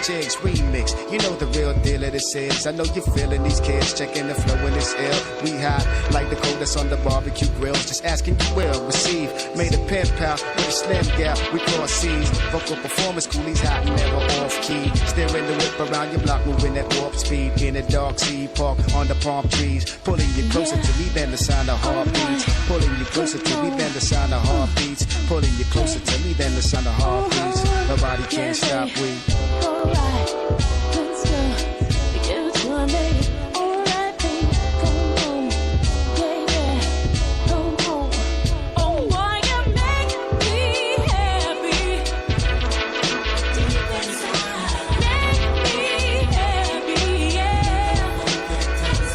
jigs, remix. You know the real deal of this is. I know you're feeling these kids, checking the flow in this ill. We hot like the cold that's on the barbecue grills. Just asking you will receive. Made a pen pal with a slim gap. We cross seas. Vocal performance, coolies hot, never off key. Steering the whip around your block, moving at warp speed. In a dark sea park on the palm trees. Pulling you closer to me than the sound of heartbeats. Pulling you closer to me than the sound of heartbeats. Pulling you closer to me than the sound of heartbeats. Nobody can stop, we. Alright, let's go. You two are made. Alright, baby, come home. Yeah, yeah, come home. Oh, why you make me happy? Deep inside, make me happy, yeah.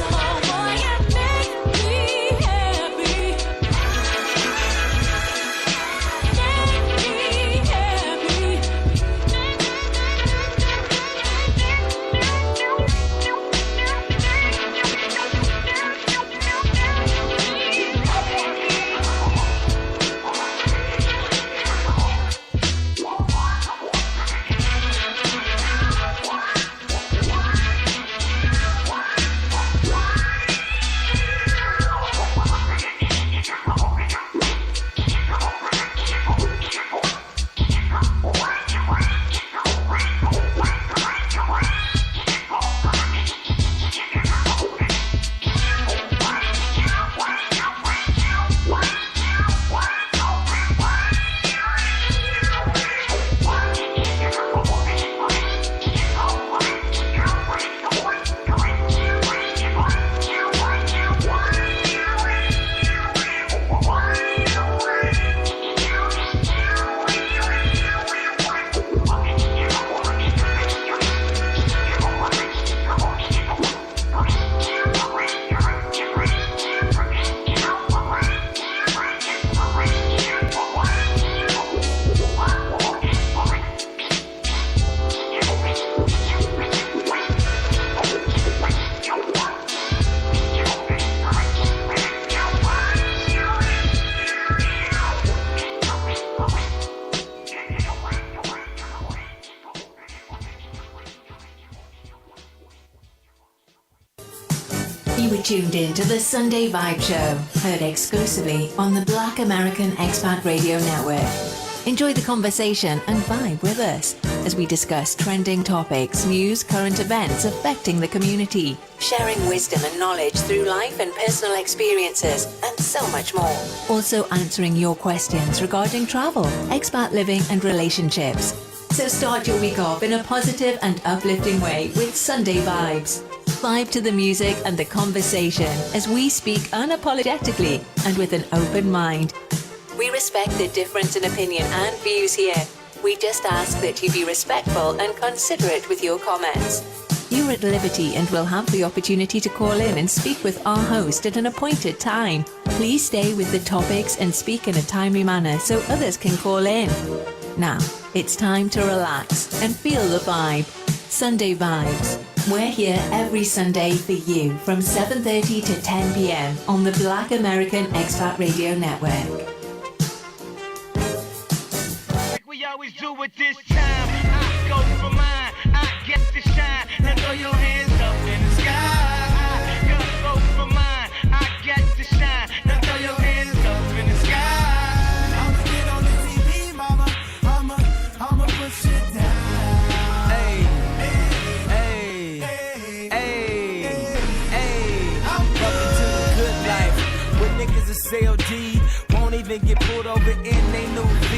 Oh, why you make me happy? Make me happy. You were tuned in to the Sunday Vibe Show, heard exclusively on the Black American Expat Radio Network. Enjoy the conversation and vibe with us as we discuss trending topics, news, current events affecting the community, sharing wisdom and knowledge through life and personal experiences, and so much more. Also answering your questions regarding travel, expat living and relationships. So start your week off in a positive and uplifting way with Sunday Vibes. Vibe to the music and the conversation as we speak unapologetically and with an open mind. We respect the difference in opinion and views here. We just ask that you be respectful and considerate with your comments. You're at liberty and will have the opportunity to call in and speak with our host at an appointed time. Please stay with the topics and speak in a timely manner so others can call in. Now, it's time to relax and feel the vibe. Sunday Vibes. We're here every Sunday for you from 7:30 to 10 p.m. on the Black American Expat Radio Network. Like we always do at this time, I go for mine, I get to shine. Now throw your hands up in the sky. I gotta go for mine, I get to shine. Now throw your hands up in the sky. I'ma get on the TV, mama. I'ma push it down. CLD won't even get pulled over in they new V.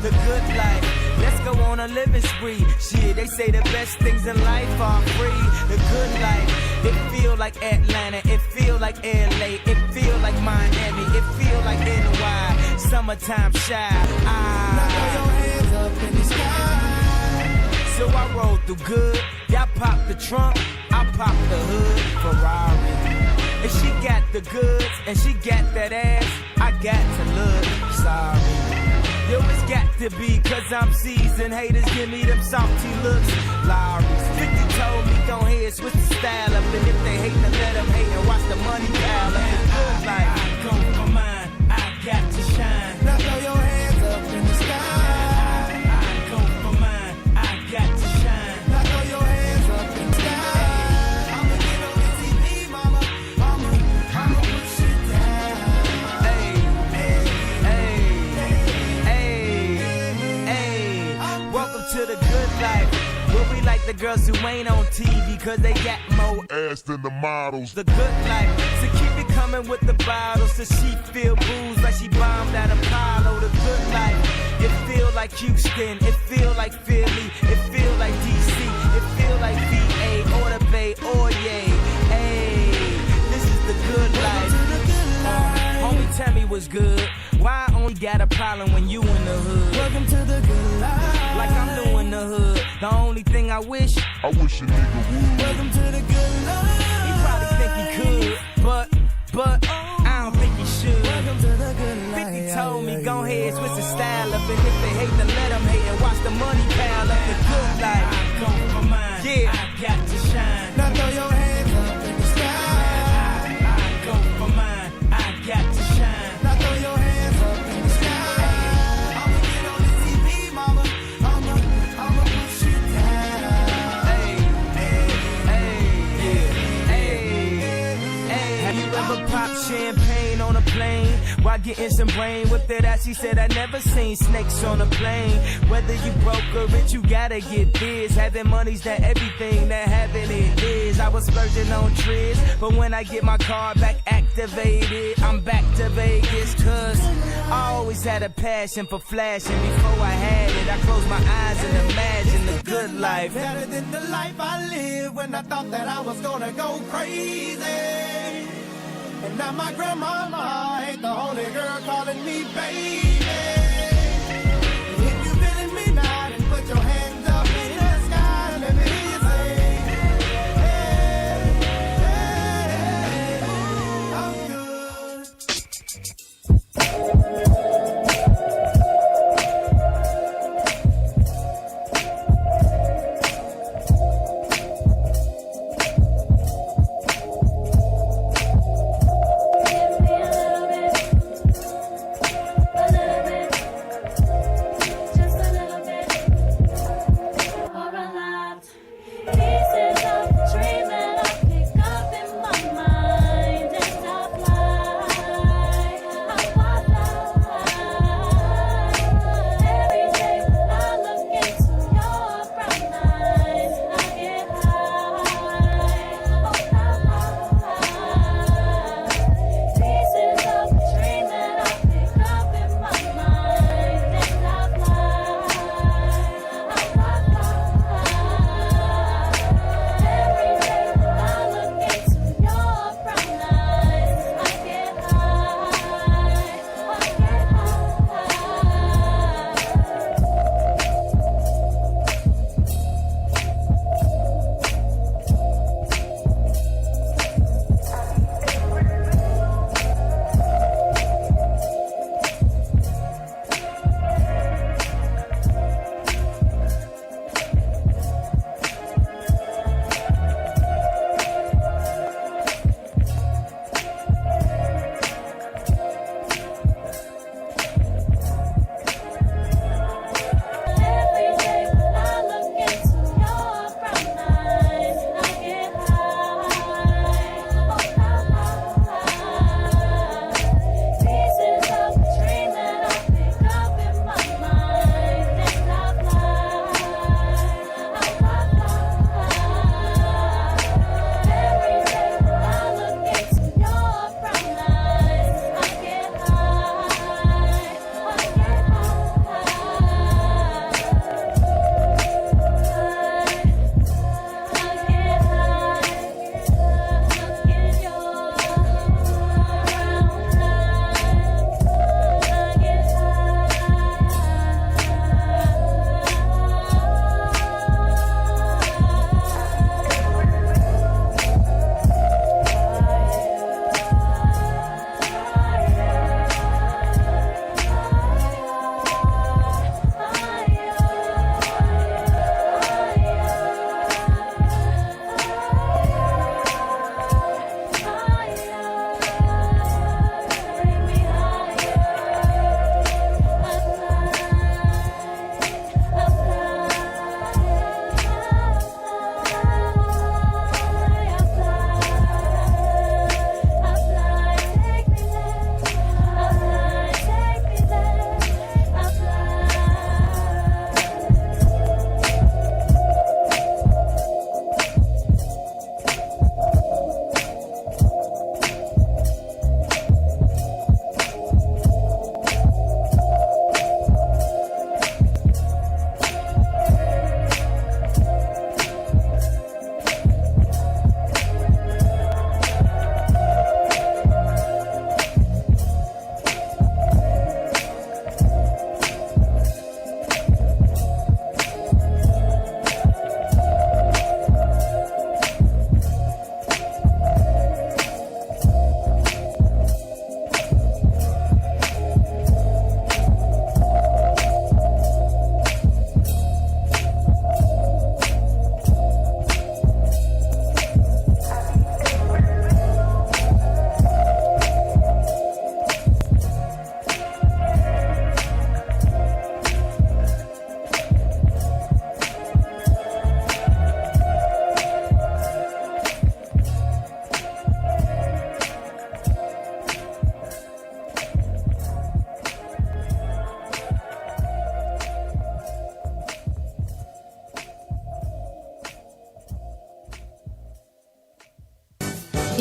The good life, let's go on a living spree. Shit, they say the best things in life are free. The good life, it feel like Atlanta, it feel like LA, it feel like Miami, it feel like NY. Summertime shy. Now throw your hands up in the sky. So I roll through good, y'all pop the trunk, I pop the hood, Ferrari. And she got the goods, and she got that ass, I got to look sorry. Yo, it's got to be, cause I'm seasoned. Haters give me them salty looks, Lowry's. 50 told me, go ahead, switch the style up. And if they hate, then let them hate and watch the money pile up. Good like, I go for mine, I got to shine. Now throw your hands up in the sky. I go for mine, I got to shine. Now throw girls who ain't on TV, cause they got more ass than the models. The good life, so keep it coming with the bottles, so she feel booze like she bombed at Apollo. The good life, it feel like Houston, it feel like Philly, it feel like DC, it feel like VA or the Bay or yay. Hey, this is the good life. Homie, tell me what's good. Why I only got a problem when you in the hood? Welcome to the good life. Like I'm doing the hood. The only thing I wish a nigga would. Welcome to the good life. He probably think he could, but I don't think he should. Welcome to the good life. 50 told me, go ahead, switch the style up. And if they hate, then let them hate and watch the money pile up. The good life. I go for mine. Yeah. I got to shine. Now throw your hands up in the sky. I go for mine. I got to shine. Now throw your hands up in the sky. I'ma get on the TV, mama. I'ma push you down. Hey, have you ever popped champagne on a plane while getting some brain with that ass? She said I never seen snakes on a plane. Whether you broke or rich, you gotta get this. Having money's not everything, that having it is. I was splurging on trips, but when I get my card back activated, I'm back to Vegas. Cause I always had a passion for flashing. Before I had it, I closed my eyes and imagined the good life. Better than the life I lived when I thought that I was gonna go crazy. And now my grandmama ain't the only girl calling me baby. If you feeling me now, then put your hands up in the sky. Let me hear you say, hey, hey, I'm good. Give me a little bit.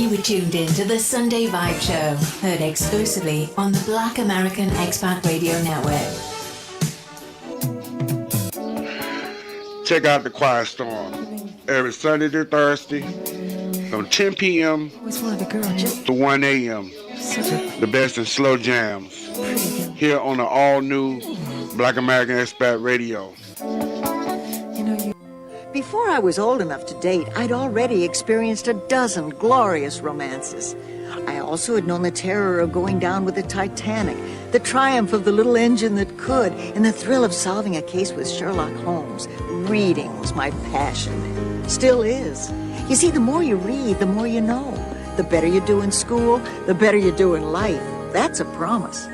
You were tuned in to the Sunday Vibe Show, heard exclusively on the Black American Expat Radio Network. Check out the Quiet Storm every Sunday to Thursday from 10 p.m. to 1 a.m. The best in slow jams here on the all-new Black American Expat Radio. Before I was old enough to date, I'd already experienced a dozen glorious romances. I also had known the terror of going down with the Titanic, the triumph of the little engine that could, and the thrill of solving a case with Sherlock Holmes. Reading was my passion. Still is. You see, the more you read, the more you know. The better you do in school, the better you do in life. That's a promise.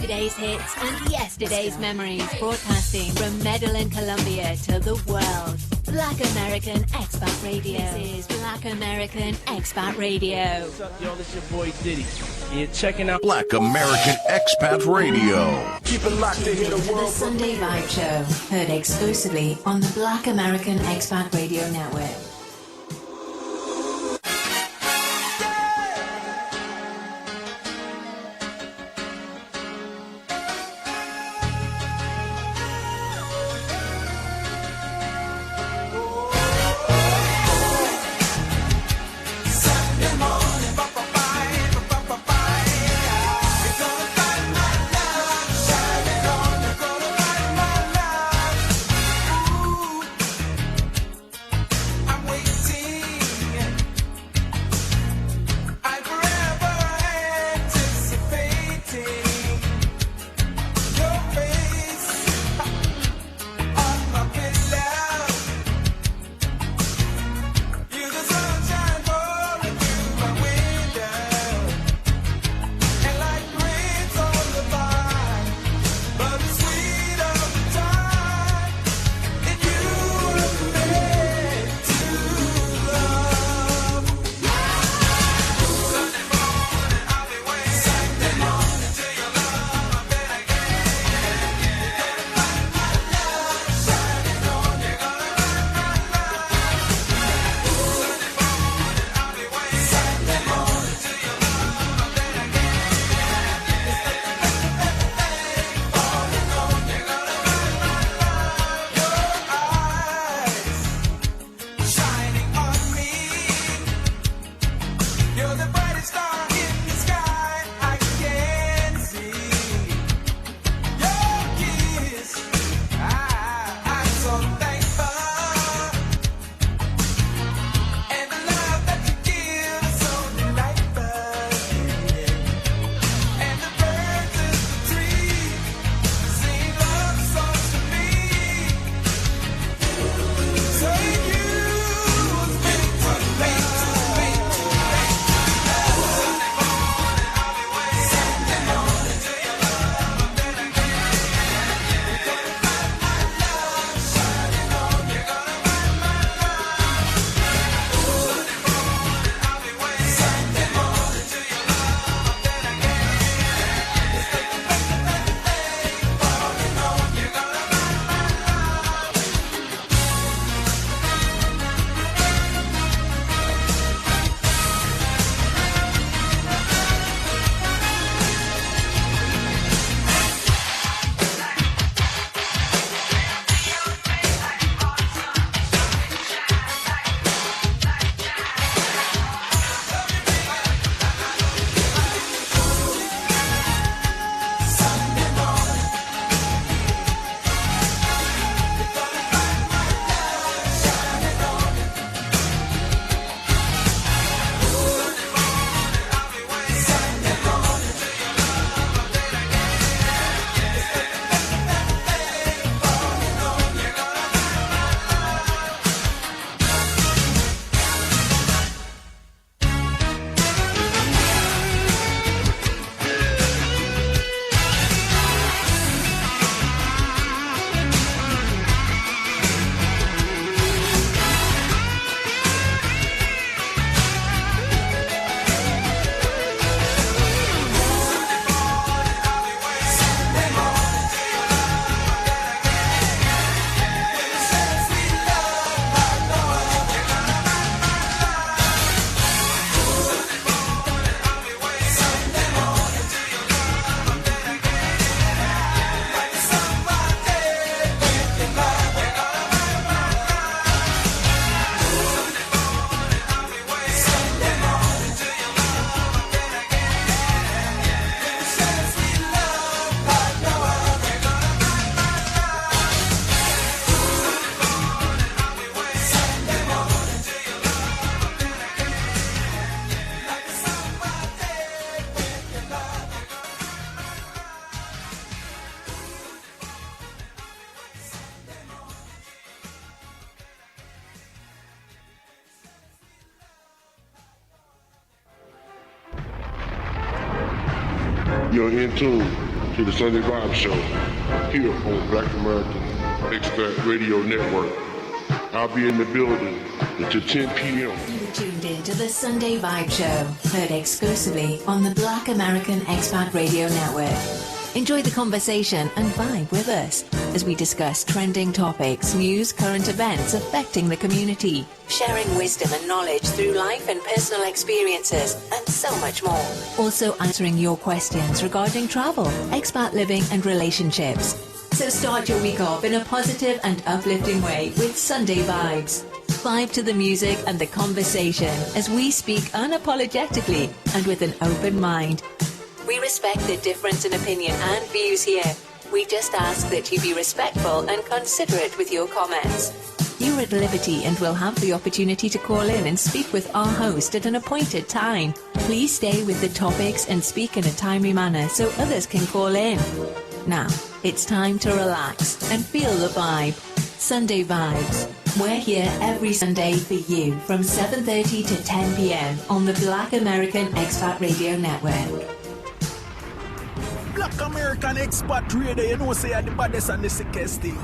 today's hits and yesterday's memories, broadcasting from Medellin, Colombia to the world. Black American Expat Radio. This is Black American Expat Radio. What's up, yo? This your boy Diddy. You're checking out Black American Expat Radio. Keep it locked to hear the The world. Sunday Vibe Show, heard exclusively on the Black American Expat Radio Network. You're in tune to the Sunday Vibe Show here on Black American Expat Radio Network. I'll be in the building until 10 p.m. You're tuned in to the Sunday Vibe Show, heard exclusively on the Black American Expat Radio Network. Enjoy the conversation and vibe with us as we discuss trending topics, news, current events affecting the community, sharing wisdom and knowledge through life and personal experiences, and so much more. Also answering your questions regarding travel, expat living and relationships. So start your week off in a positive and uplifting way with Sunday Vibes. Vibe to the music and the conversation as we speak unapologetically and with an open mind. We respect the difference in opinion and views here. We just ask that you be respectful and considerate with your comments. You're at liberty and will have the opportunity to call in and speak with our host at an appointed time. Please stay with the topics and speak in a timely manner so others can call in. Now, it's time to relax and feel the vibe. Sunday Vibes. We're here every Sunday for you from 7:30 to 10 p.m. on the Black American Expat Radio Network. Black American Expat Radio, you know, say the baddest and the sickest thing.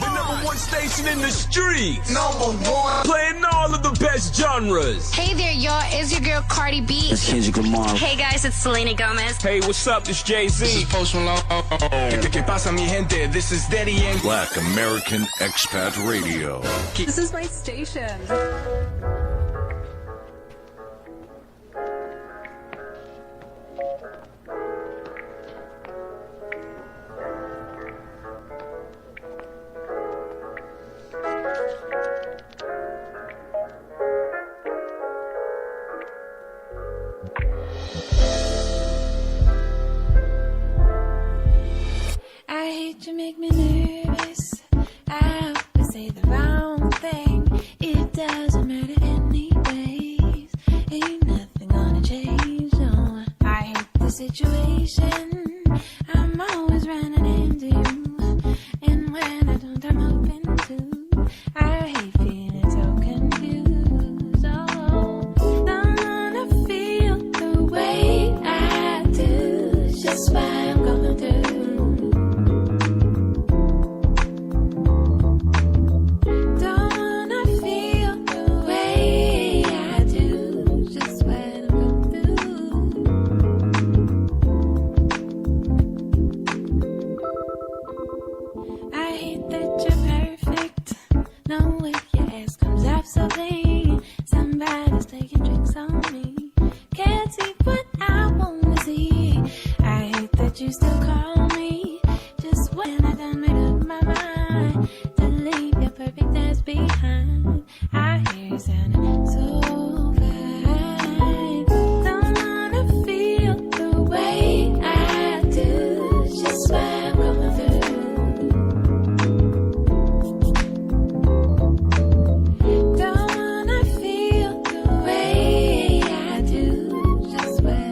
The number one station in the streets. Number one. Playing all of the best genres. Hey there, y'all. It's your girl Cardi B. It's Kendrick Lamar. Hey guys, it's Selena Gomez. Hey, what's up? This Jay-Z. This is Post Malone. ¿Qué pasa, mi gente? This is Th.D. and Black American Expat Radio. This is my station. I hate you make me nervous. I always say the wrong thing. It doesn't matter anyways. Ain't nothing gonna change, no. I hate the situation. I'm always running into you. And when I don't, I'm open to. I hate feeling so confused. Oh, don't wanna feel the way I do. It's just why I'm going through. Somebody's taking tricks on me. Can't see what I wanna see. I hate that you still call me just when I done made up my mind to leave your perfect ass behind. I hear you sounding so fine. Don't wanna feel the way I do. It's just why I'm going through. Don't wanna feel the way I do. Just where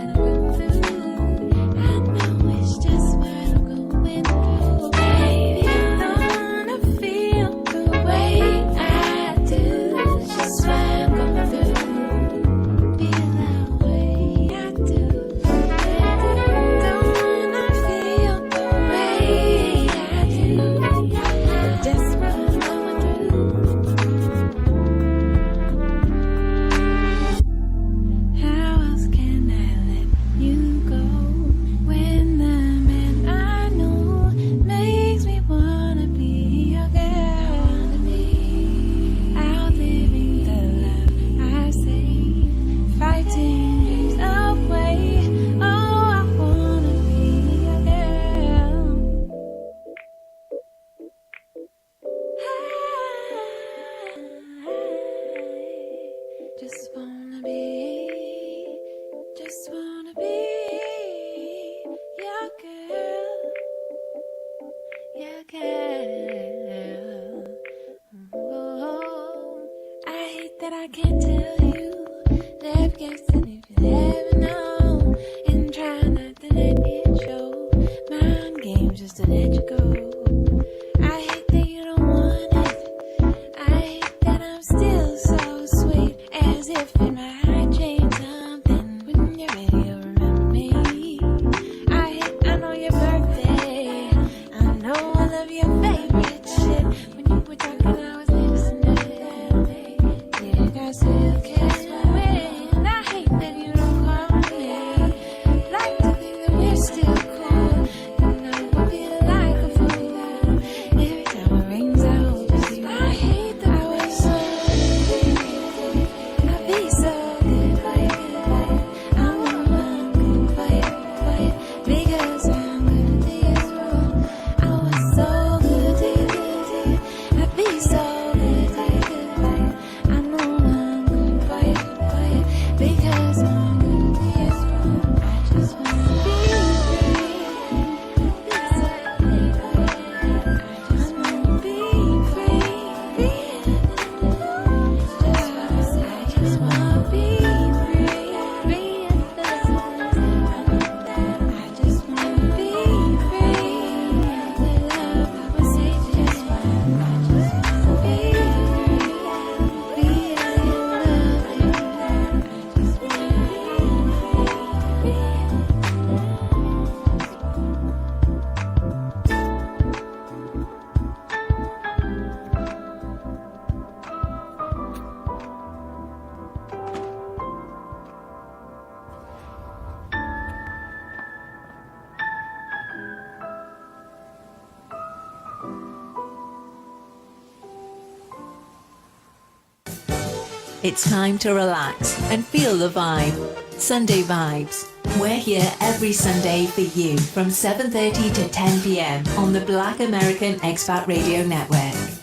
It's time to relax and feel the vibe. Sunday Vibes. We're here every Sunday for you from 7:30 to 10 p.m. on the Black American Expat Radio Network.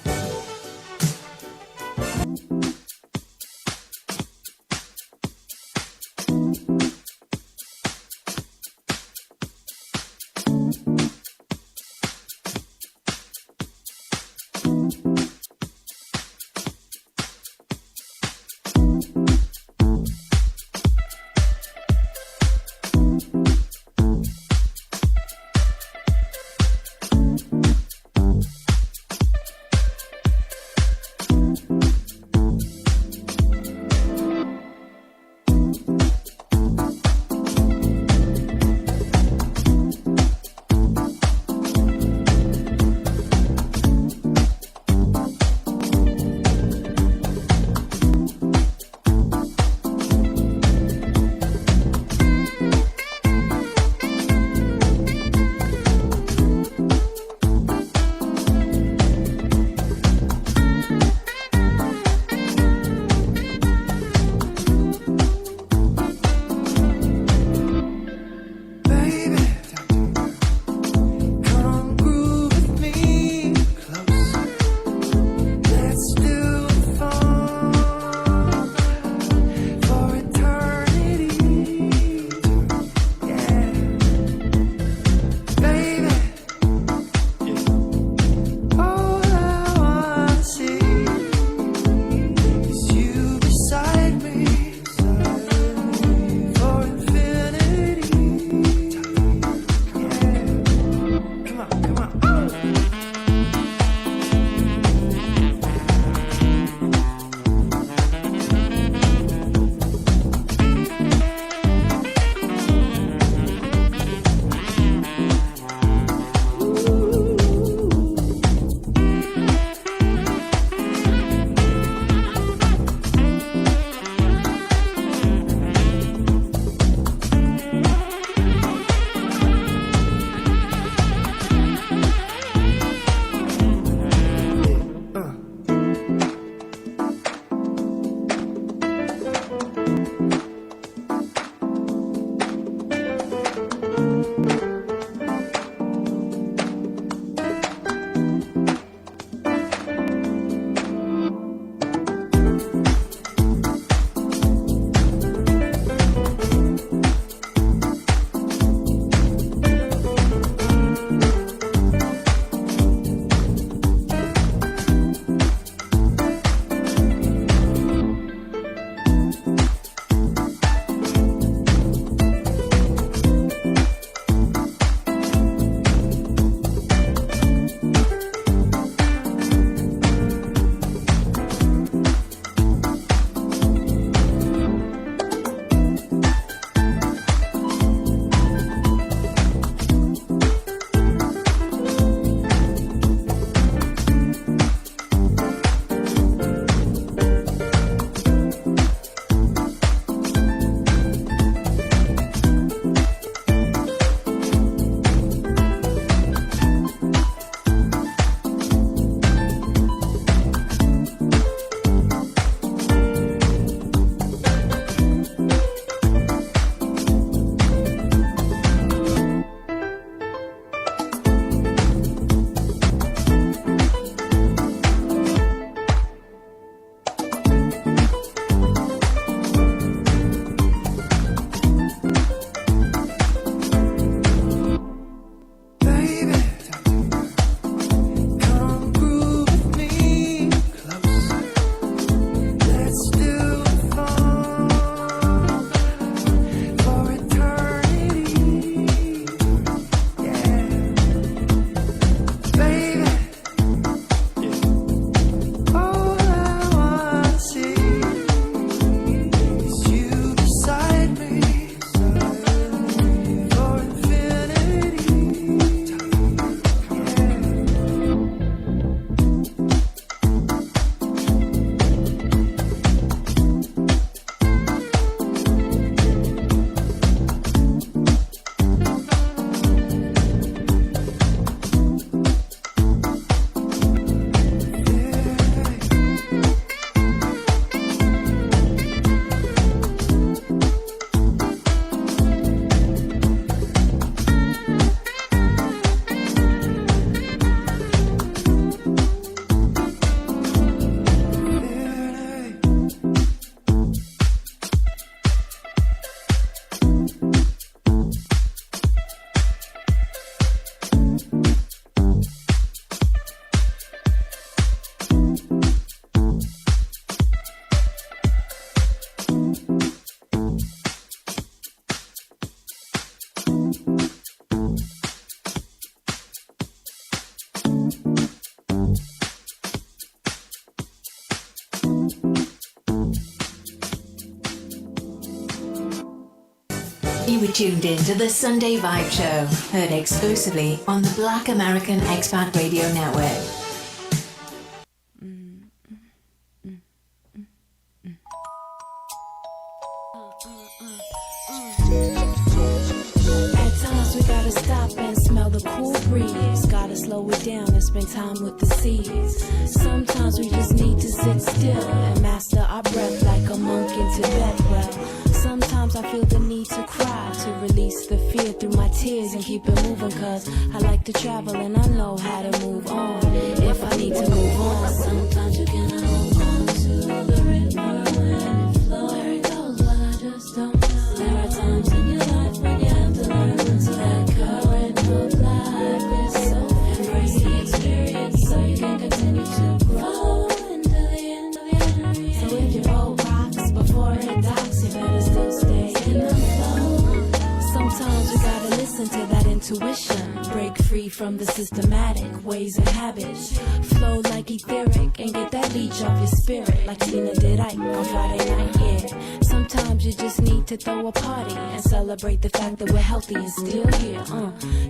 were tuned in to the Sunday Vibe Show, heard exclusively on the Black American Expat Radio Network. At times we gotta stop and smell the cool breeze. Gotta slow it down and spend time with the seas. Sometimes we just need to sit still and master our breath like a monk in Tibet. Well, sometimes I feel the need to cry, to release the fear through my tears and keep it moving. Cause I like to travel and I know how to move on if I need to move on. Sometimes you can hold on to the river when it flows. Where it goes, but I just don't know. There are times in your life when you have to learn to let current of life is so. Embrace the experience so you can continue to grow until the end of your journey. So if you roll rocks before it docks, you better still stay in the flow. Sometimes we gotta listen to that intuition, break free from the systematic ways and habits, flow like etheric and get that leech off your spirit like Tina did Ike on Friday night. Yeah, sometimes you just need to throw a party and celebrate the fact that we're healthy and still here.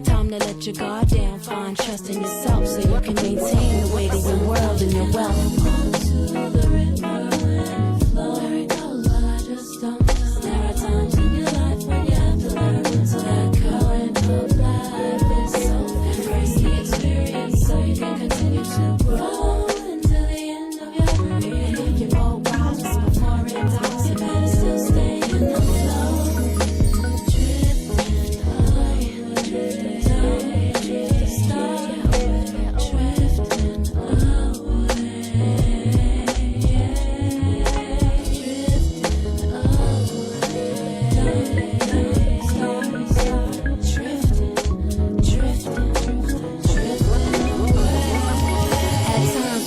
Time to let your guard down, find trust in yourself so you can maintain the weight of your world and your wealth. To the river when it flows, where it goes, but I just don't know. There are times in your life when you have to learn to let current of life is so. Embrace the experience so you can continue to grow until the end of your career. And if you roll rocks before it docks, you better still stay in the flow. Drifting away, drifting away, drifting away, drifting away, yeah.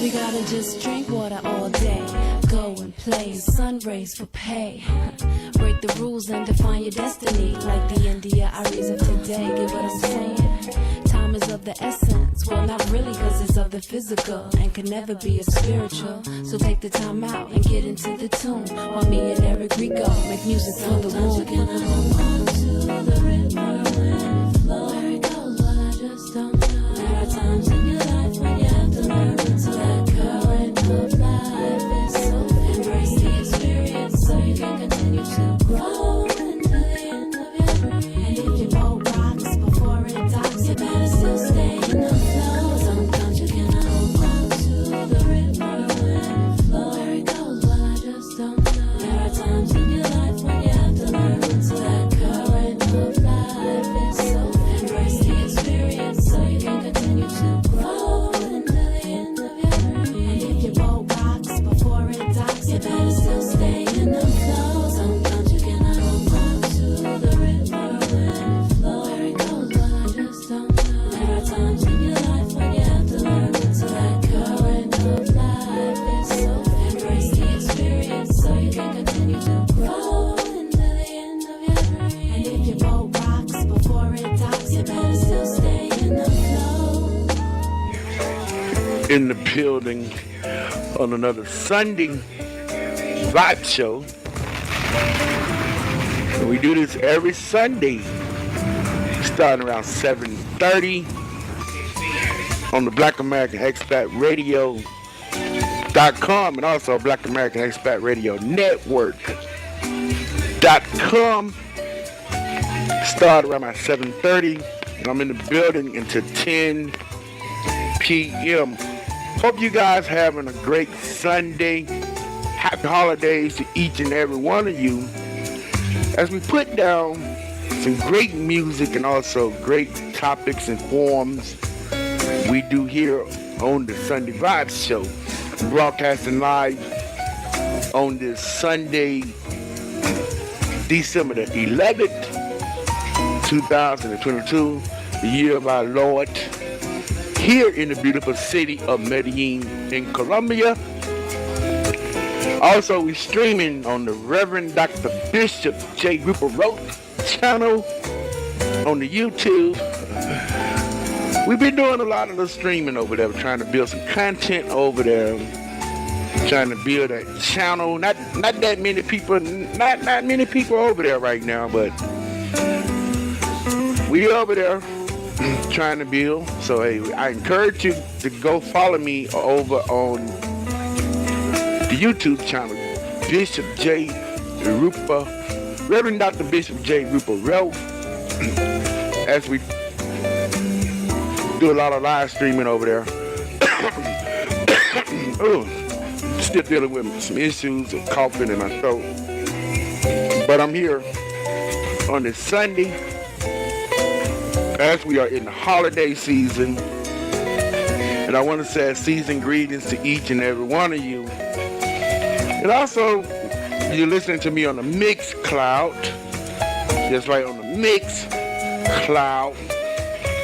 We gotta just drink water all day, go and play, sun rays for pay. Break the rules and define your destiny, like the India Aries of today. Get what I'm saying? Time is of the essence, well not really, cause it's of the physical and can never be of spiritual. So take the time out and get into the tune, while me and Eric Rico make music for the womb. You can hold on to the river when it flows, where it goes, but I just don't know. There are times in your life when you have to learn to let current of life is so. Embrace the experience so you can continue to grow until the end of your career. And if you roll rocks before it docks, you better still stay in the flow. Sometimes you can hold on to the river when it flows, where it goes, but I just don't know. There are times in your life when you have to learn to let current of life is so. Embrace the experience so you can continue to grow until the end of your career. And if you roll rocks before it docks, you better still stay in the flow. Sometimes you can hold on to the river when it flows, where it goes, but I just don't know. There are times in your life when you have to learn to let current of life is so. Embrace the experience so you can continue to grow until the end of your career. And if you roll rocks before it docks, you better still stay in the flow. In the building on another Sunday Vibe Show. And we do this every Sunday, starting around 7:30 on the Black American Expat Radio.com and also Black American Expat Radio Network.com. Start around 7:30, and I'm in the building until 10 p.m. Hope you guys having a great Sunday. Happy holidays to each and every one of you as we put down some great music and also great topics and forums we do here on the Sunday Vibes Show. Broadcasting live on this Sunday, December the 11th, 2022, the year of our Lord, here in the beautiful city of Medellin in Colombia. Also, we're streaming on the Reverend Dr. Bishop J. Rupert Road channel on the YouTube. We've been doing a lot of the streaming over there. We're trying to build some content over there. Trying to build a channel. Not that many people, not many people over there right now, but we over there trying to build. So hey, I encourage you to go follow me over on the YouTube channel, Bishop J. Rupa, Reverend Dr. Bishop J. Rupa Ralph, as we do a lot of live streaming over there. Oh, still dealing with some issues of coughing in my throat. But I'm here on this Sunday, as we are in the holiday season. And I want to say season greetings to each and every one of you. And also, you're listening to me on the Mixcloud. That's right, on the Mixcloud.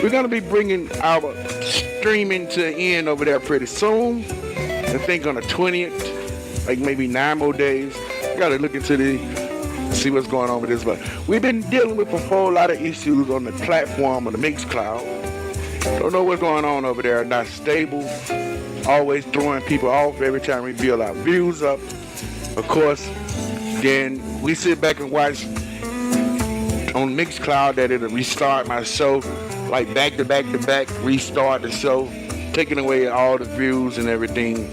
We're going to be bringing our streaming to an end over there pretty soon. I think on the 20th, like maybe 9 more days. I got to look into see what's going on with this. But we've been dealing with a whole lot of issues on the platform of the Mixcloud. Don't know what's going on over there. Not stable. Always throwing people off every time we build our views up. Of course, then we sit back and watch on Mixcloud that it'll restart my show, like back to back to back, restart the show, taking away all the views and everything.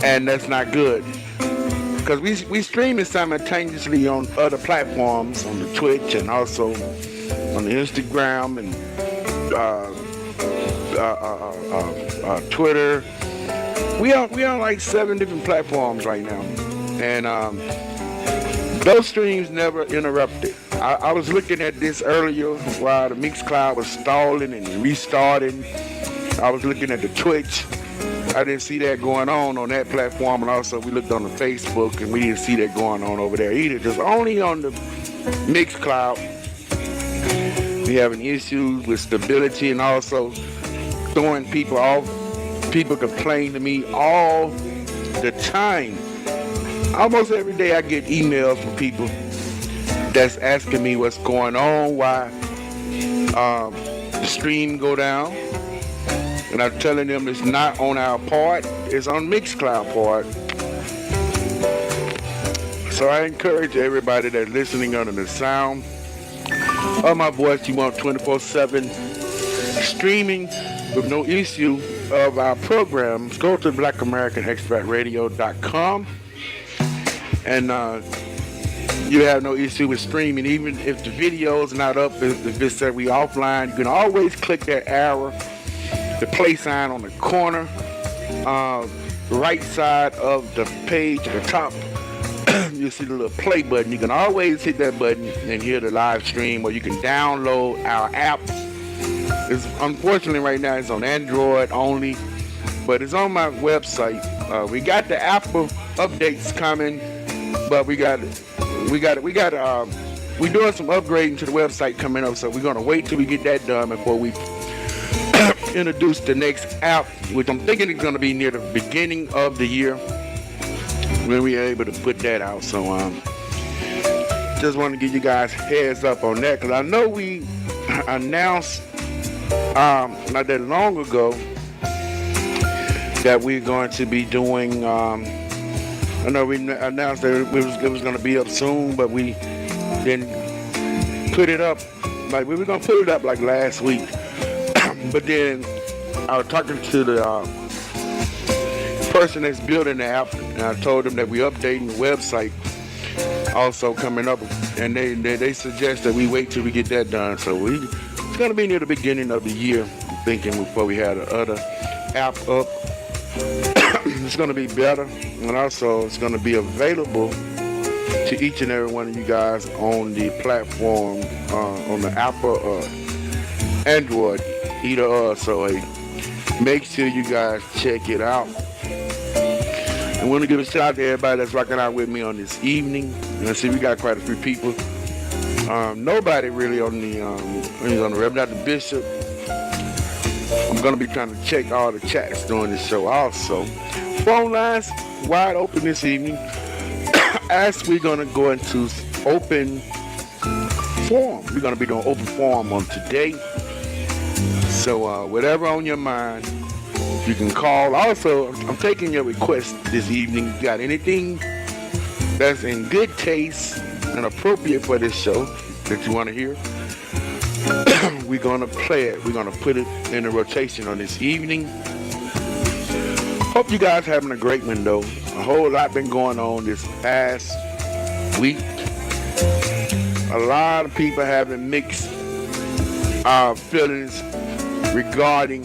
And that's not good. Because we stream it simultaneously on other platforms, on the Twitch and also on the Instagram and Twitter. We on like 7 different platforms right now. And those streams never interrupted. I was looking at this earlier while the Mixcloud was stalling and restarting. I was looking at the Twitch. I didn't see that going on that platform, and also we looked on the Facebook and we didn't see that going on over there either. Just only on the Mixcloud we having issues with stability and also throwing people off. People complain to me all the time. Almost every day I get emails from people that's asking me what's going on, why the stream go down. And I'm telling them it's not on our part, it's on Mixcloud part. So I encourage everybody that's listening under the sound of my voice, you want 24/7 streaming with no issue of our programs, go to blackAmericanExpatRadio.com and you have no issue with streaming. Even if the video's not up, if it said we offline, you can always click that arrow, the play sign on the corner, right side of the page at the top. You see the little play button. You can always hit that button and hear the live stream, or you can download our app. It's, unfortunately right now it's on Android only, but it's on my website. We got the Apple updates coming, but we're doing some upgrading to the website coming up, so we're gonna wait till we get that done before we introduce the next app, which I'm thinking is gonna be near the beginning of the year when we're able to put that out. So just want to give you guys heads up on that, because I know we announced not that long ago that we're going to be doing I know we announced that it was going to be up soon, but we didn't put it up. Like, we were going to put it up like last week. But then I was talking to the person that's building the app, and I told them that we're updating the website also coming up, and they suggest that we wait till we get that done. So it's going to be near the beginning of the year, I'm thinking, before we have the other app up. It's going to be better, and also it's going to be available to each and every one of you guys on the platform, on the Apple or Android, either or. So make sure you guys check it out. I want to give a shout out to everybody that's rocking out with me on this evening. And I see we got quite a few people. Nobody really on the Reverend Dr. Bishop. I'm going to be trying to check all the chats during the show also. Phone lines wide open this evening as we're going to go into open forum. We're going to be doing open forum on today. So whatever on your mind, you can call. Also, I'm taking your request this evening. You got anything that's in good taste and appropriate for this show that you want to hear? we're gonna play it. We're gonna put it in a rotation on this evening. Hope you guys having a great one though. A whole lot been going on this past week. A lot of people having mixed feelings regarding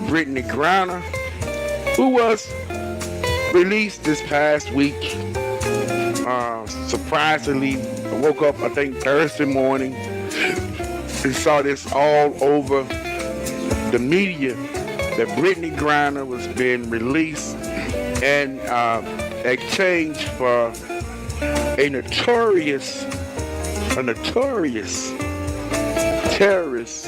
Brittany Griner, who was released this past week. Surprisingly, I woke up, I think, Thursday morning and saw this all over the media that Brittany Griner was being released and exchanged for a notorious terrorist.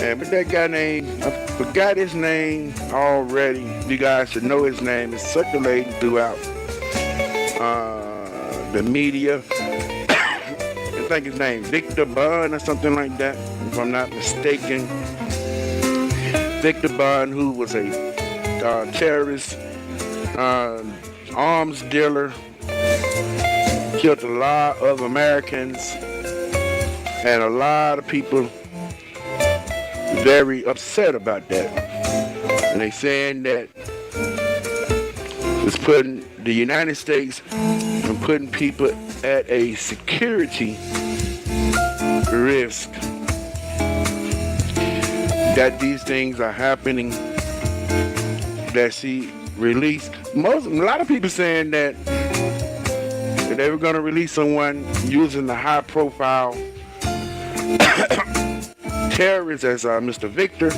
And with that guy name, I forgot his name already. You guys should know his name. It's circulating throughout the media. I think his name Victor Bunn or something like that, if I'm not mistaken. Victor Bunn, who was a terrorist, arms dealer, killed a lot of Americans, and a lot of people very upset about that. And they saying that it's putting the United States and putting people at a security risk that these things are happening, that she released. A lot of people saying that they were going to release someone using the high profile terrorist as Mr. Victor,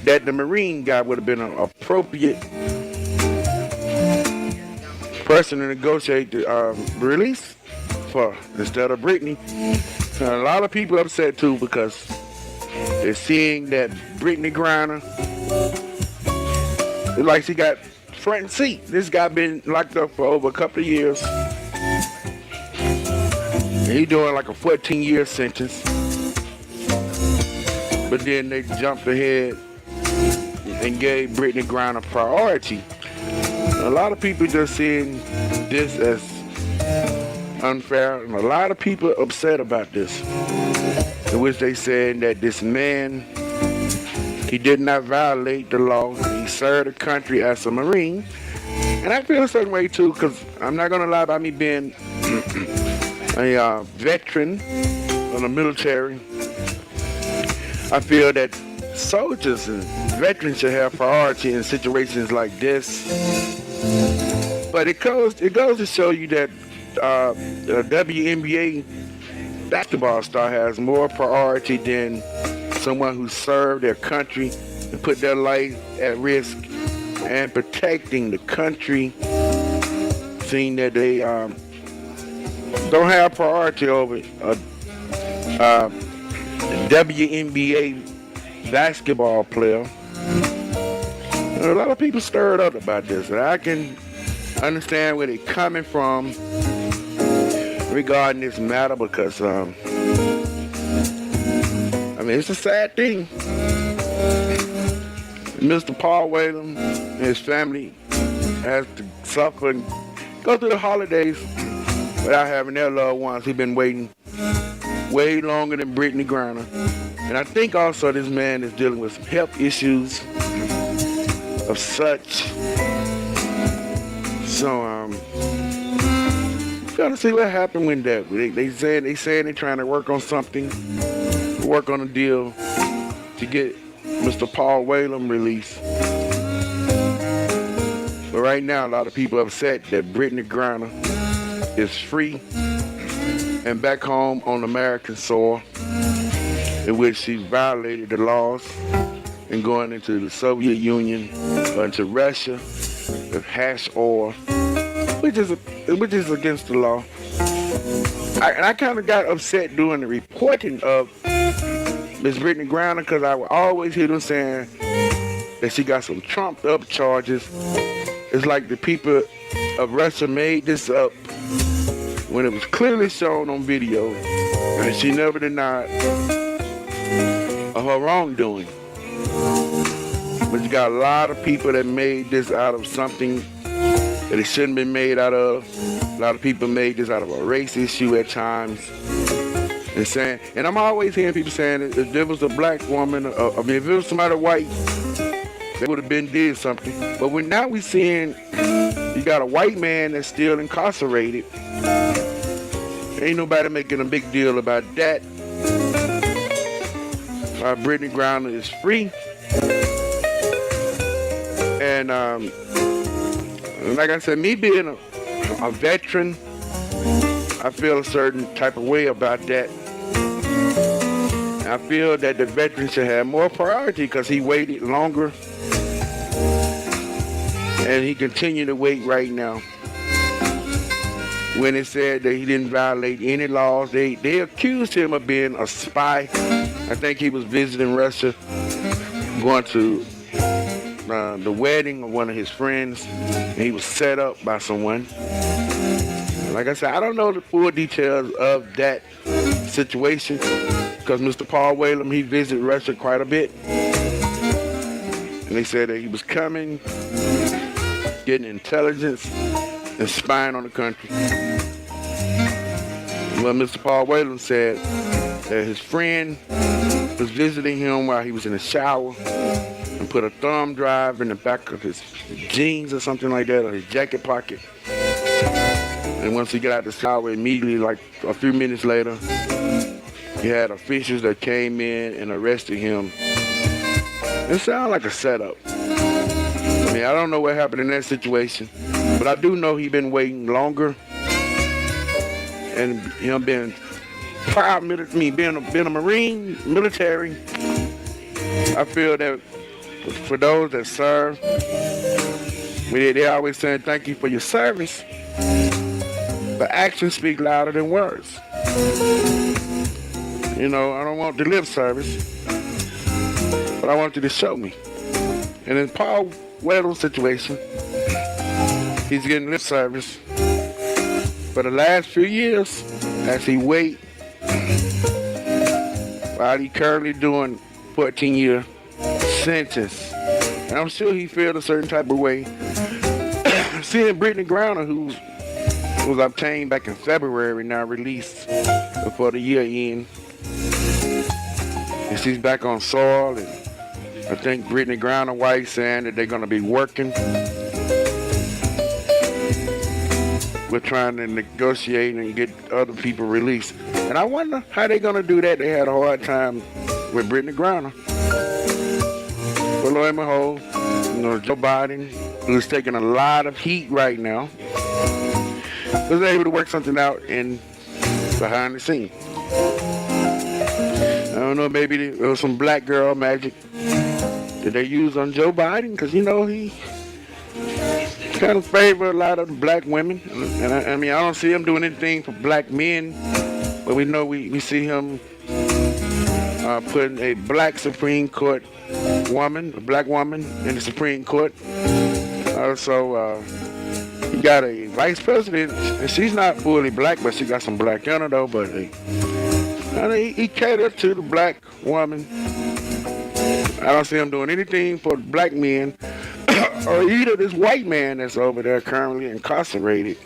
that the Marine guy would have been an appropriate person to negotiate the release for instead of Brittany. And a lot of people upset too because they're seeing that Brittany Griner, it's like she got front seat. This guy been locked up for over a couple of years. And he doing like a 14-year sentence. But then they jumped ahead and gave Brittany Griner priority. A lot of people just seeing this as unfair, and a lot of people upset about this. In which they said that this man, he did not violate the law. He served the country as a Marine. And I feel a certain way too, because I'm not going to lie about me being a veteran in the military. I feel that soldiers and veterans should have priority in situations like this. But it goes to show you that the WNBA basketball star has more priority than someone who served their country and put their life at risk and protecting the country, seeing that they don't have priority over WNBA basketball player. A lot of people stirred up about this, and I can understand where they're coming from regarding this matter because, I mean, it's a sad thing. Mr. Paul Whalen and his family has to suffer and go through the holidays without having their loved ones who've been waiting way longer than Brittany Griner. And I think also this man is dealing with some health issues of such. So, gotta see what happened with that. They saying they're trying to work on something, work on a deal to get Mr. Paul Whalen released. But right now, a lot of people are upset that Brittany Griner is free and back home on American soil, in which she violated the laws and going into the Soviet Union or into Russia with hash oil, which is against the law. I kind of got upset doing the reporting of Miss Brittany Griner because I would always hear them saying that she got some trumped up charges. It's like the people of Russia made this up when it was clearly shown on video, and she never denied her wrongdoing. But you got a lot of people that made this out of something that it shouldn't be made out of. A lot of people made this out of a race issue at times. and saying, and I'm always hearing people saying if there was a black woman, if it was somebody white, they would have been did something. But now we seeing you got a white man that's still incarcerated. Ain't nobody making a big deal about that. Brittany Griner is free. And like I said, me being a veteran, I feel a certain type of way about that. I feel that the veteran should have more priority because he waited longer. And he continued to wait right now. When it said that he didn't violate any laws, they accused him of being a spy. I think he was visiting Russia, going to the wedding of one of his friends, and he was set up by someone. Like I said, I don't know the full details of that situation because Mr. Paul Whalen, he visited Russia quite a bit. And they said that he was coming, getting intelligence, and spying on the country. Well, Mr. Paul Whalen said that his friend was visiting him while he was in the shower and put a thumb drive in the back of his jeans or something like that, or his jacket pocket. And once he got out the shower, immediately, like a few minutes later, he had officials that came in and arrested him. It sounds like a setup. I mean, I don't know what happened in that situation, but I do know he's been waiting longer. And him being proud, being a Marine, military, I feel that for those that serve, they always saying thank you for your service, but actions speak louder than words. You know, I don't want the lip service, but I want you to show me. And in Paul Whelan's situation, he's getting lip service for the last few years as he wait while he currently doing 14-year sentence. And I'm sure he felt a certain type of way. Seeing Brittany Griner, who was obtained back in February, now released before the year end. And she's back on soil, and I think Brittany Griner wife saying that they're going to be working. We're trying to negotiate and get other people released. And I wonder how they're going to do that. They had a hard time with Brittany Griner. But lo and behold, Joe Biden, who's taking a lot of heat right now, was able to work something out behind the scenes. I don't know, maybe there was some black girl magic that they used on Joe Biden, because, he kind of favor a lot of the black women. And I mean, I don't see him doing anything for black men, but we know we see him putting a black Supreme Court woman, a black woman in the Supreme Court. Also, he got a vice president, and she's not fully black, but she got some black in her though, but he catered to the black woman. I don't see him doing anything for black men or either this white man that's over there currently incarcerated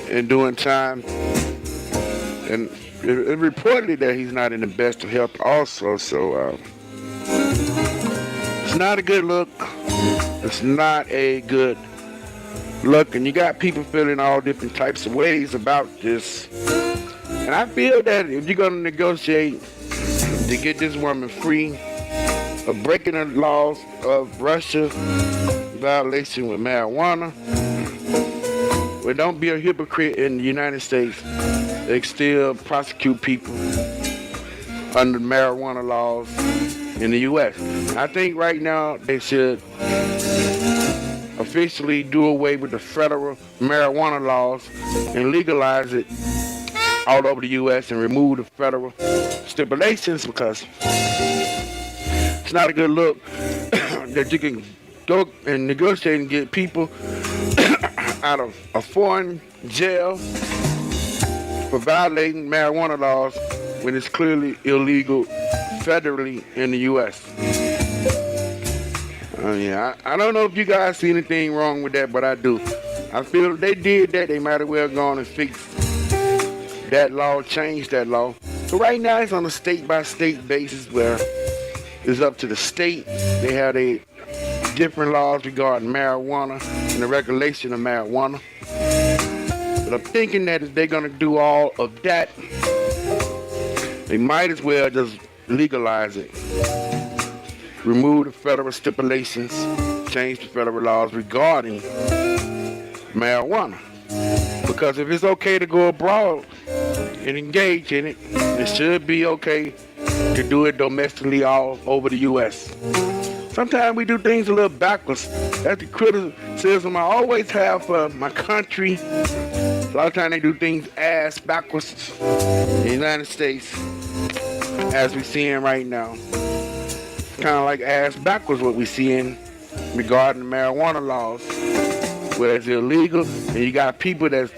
and doing time. And it reportedly that he's not in the best of health also, so it's not a good look. It's not a good look, and you got people feeling all different types of ways about this. And I feel that if you're going to negotiate to get this woman free of breaking the laws of Russia, violation with marijuana, well, don't be a hypocrite in the United States. They still prosecute people under marijuana laws in the U.S. I think right now they should officially do away with the federal marijuana laws and legalize it all over the U.S. and remove the federal stipulations, because it's not a good look that you can go and negotiate and get people out of a foreign jail for violating marijuana laws when it's clearly illegal federally in the U.S. I don't know if you guys see anything wrong with that, but I do. I feel if they did that, they might as well go on and fix that law, change that law. So right now it's on a state-by-state basis where it's up to the state. They have their different laws regarding marijuana and the regulation of marijuana. But I'm thinking that if they're going to do all of that, they might as well just legalize it. Remove the federal stipulations, change the federal laws regarding marijuana. Because if it's okay to go abroad and engage in it, it should be okay to do it domestically all over the U.S. Sometimes we do things a little backwards. That's the criticism I always have for my country. A lot of times they do things ass backwards in the United States, as we're seeing right now. Kind of like ass backwards what we're seeing regarding the marijuana laws, where it's illegal, and you got people that's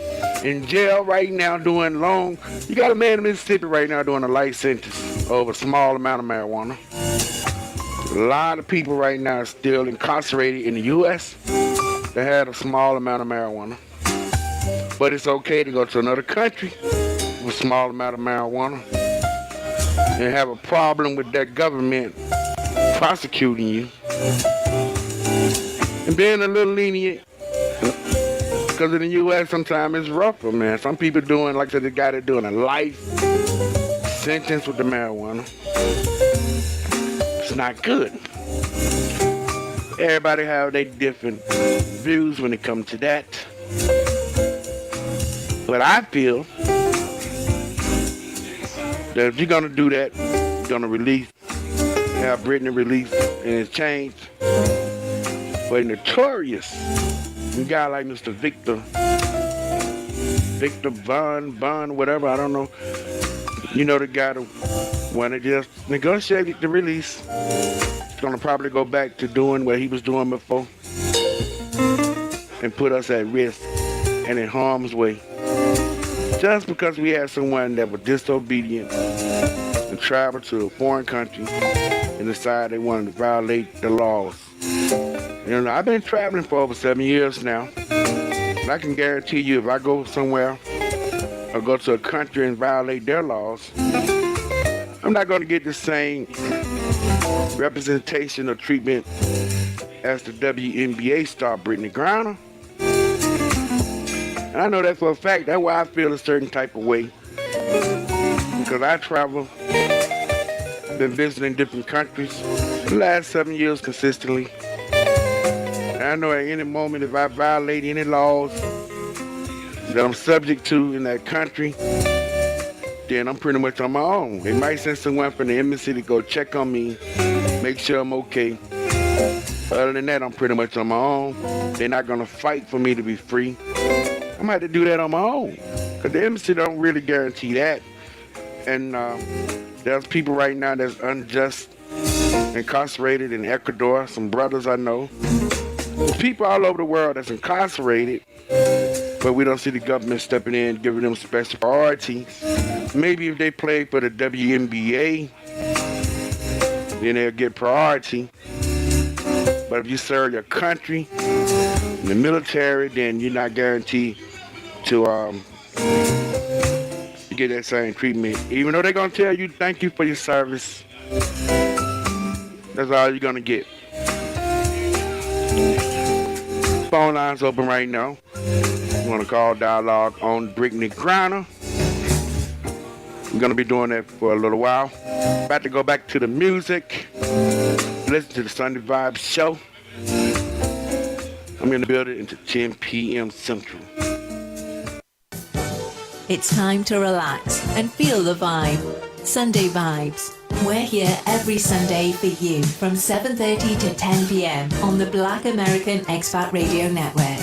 in jail right now doing long. You got a man in Mississippi right now doing a life sentence over a small amount of marijuana. A lot of people right now are still incarcerated in the U.S. that had a small amount of marijuana. But it's okay to go to another country with a small amount of marijuana and have a problem with that government prosecuting you and being a little lenient. Because in the U.S. sometimes it's rougher, man. Some people doing, like I said, the guy that's doing a life sentence with the marijuana. It's not good. Everybody have their different views when it comes to that. But I feel that if you're going to do that, you're going to have Brittany released and it's changed. But notorious, a guy like Mr. Victor Von, whatever, I don't know. You know, the guy that wanted to just negotiate the release. He's going to probably go back to doing what he was doing before and put us at risk and in harm's way. Just because we had someone that was disobedient and traveled to a foreign country and decided they wanted to violate the laws. You know, I've been traveling for over 7 years now. And I can guarantee you if I go somewhere or go to a country and violate their laws, I'm not going to get the same representation or treatment as the WNBA star Brittany Griner. And I know that for a fact. That's why I feel a certain type of way. Because I travel, been visiting different countries the last 7 years consistently. And I know at any moment if I violate any laws that I'm subject to in that country, then I'm pretty much on my own. They might send someone from the embassy to go check on me, make sure I'm okay. Other than that, I'm pretty much on my own. They're not gonna fight for me to be free. I'm gonna have to do that on my own. Cause the embassy don't really guarantee that. And there's people right now that's unjust, incarcerated in Ecuador, some brothers I know. There's people all over the world that's incarcerated, but we don't see the government stepping in, giving them special priorities. Maybe if they play for the WNBA, then they'll get priority. But if you serve your country in the military, then you're not guaranteed to get that same treatment. Even though they're going to tell you thank you for your service, that's all you're going to get. Phone lines open right now. You want to call dialogue on Brittany Griner. We're going to be doing that for a little while. About to go back to the music. Listen to the Sunday Vibes show. I'm going to build it into 10 p.m. Central. It's time to relax and feel the vibe. Sunday Vibes. We're here every Sunday for you from 7:30 to 10 p.m. on the Black American Expat Radio Network.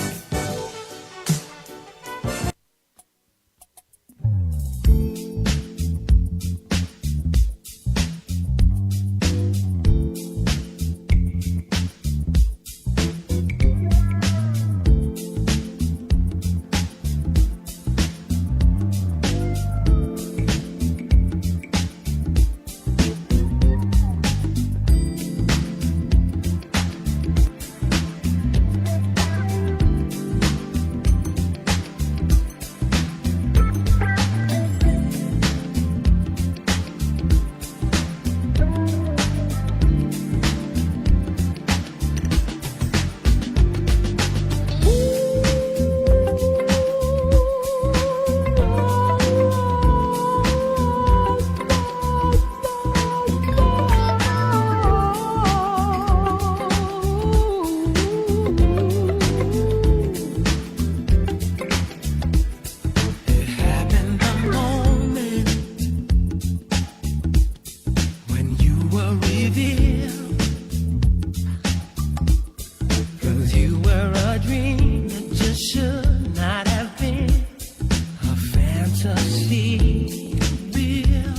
fantasy real.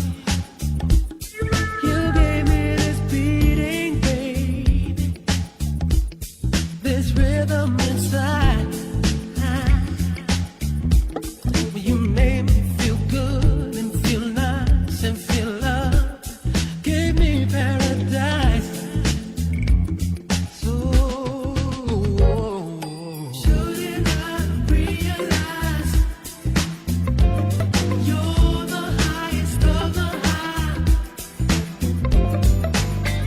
You gave me this beating, baby, this rhythm inside. You made me feel good and feel nice and feel love. Gave me paradise. So shouldn't I realize you're the highest of the high?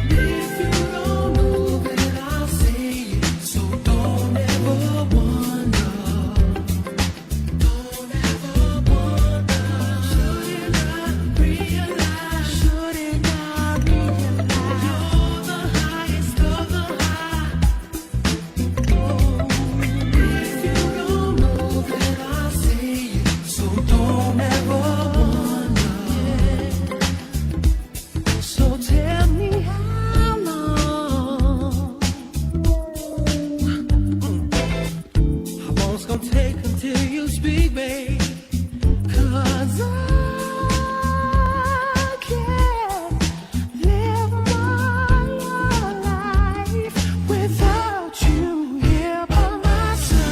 If you don't know, then I'll say it. So don't ever wonder. Don't ever wonder. Shouldn't I realize? Shouldn't I realize you're the highest of the high? If you don't know, then I'll say it. So don't ever wonder. So tell me how long it's gonna take until you speak, babe. 'Cause I can't live my life without you here by my side.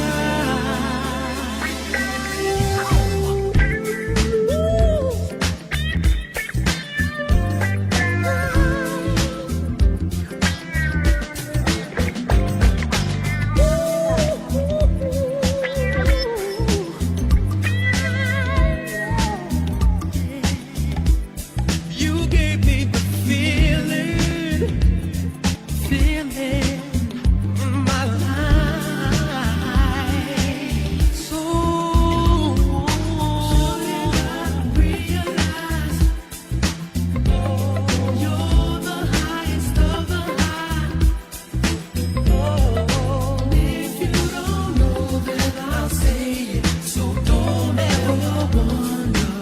You gave me the feeling in my life. So shouldn't I realize you're the highest of the high? If you don't know, then I'll say it. So don't ever wonder.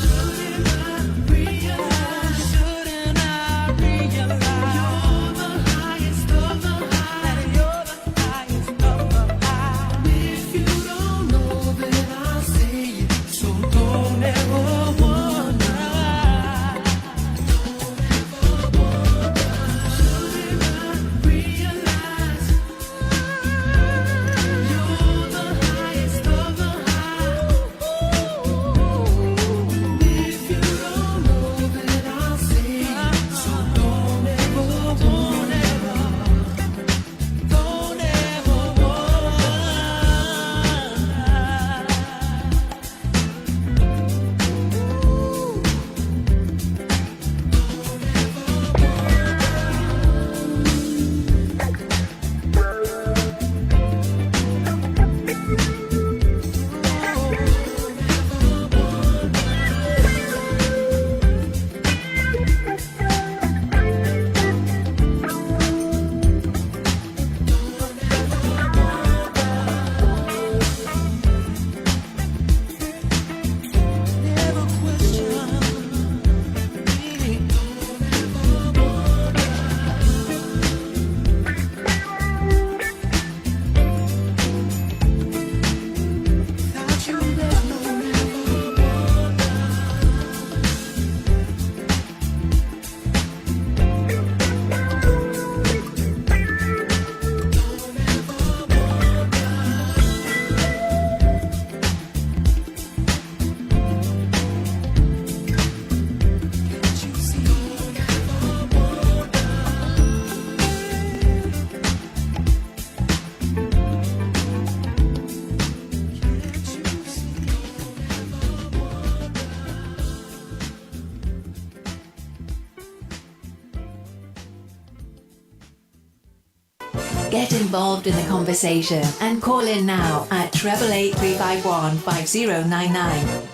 Shouldn't I realize? Shouldn't I realize you're the highest of the high? You're the highest of the high. If you don't know, then I'll say it. So don't ever wonder. Shouldn't I realize you're the highest of the high? If you don't know, then I'll say it. So don't ever wonder. Don't ever never question me. Without you, there's no Get involved in the conversation and call in now at 888 351 5099.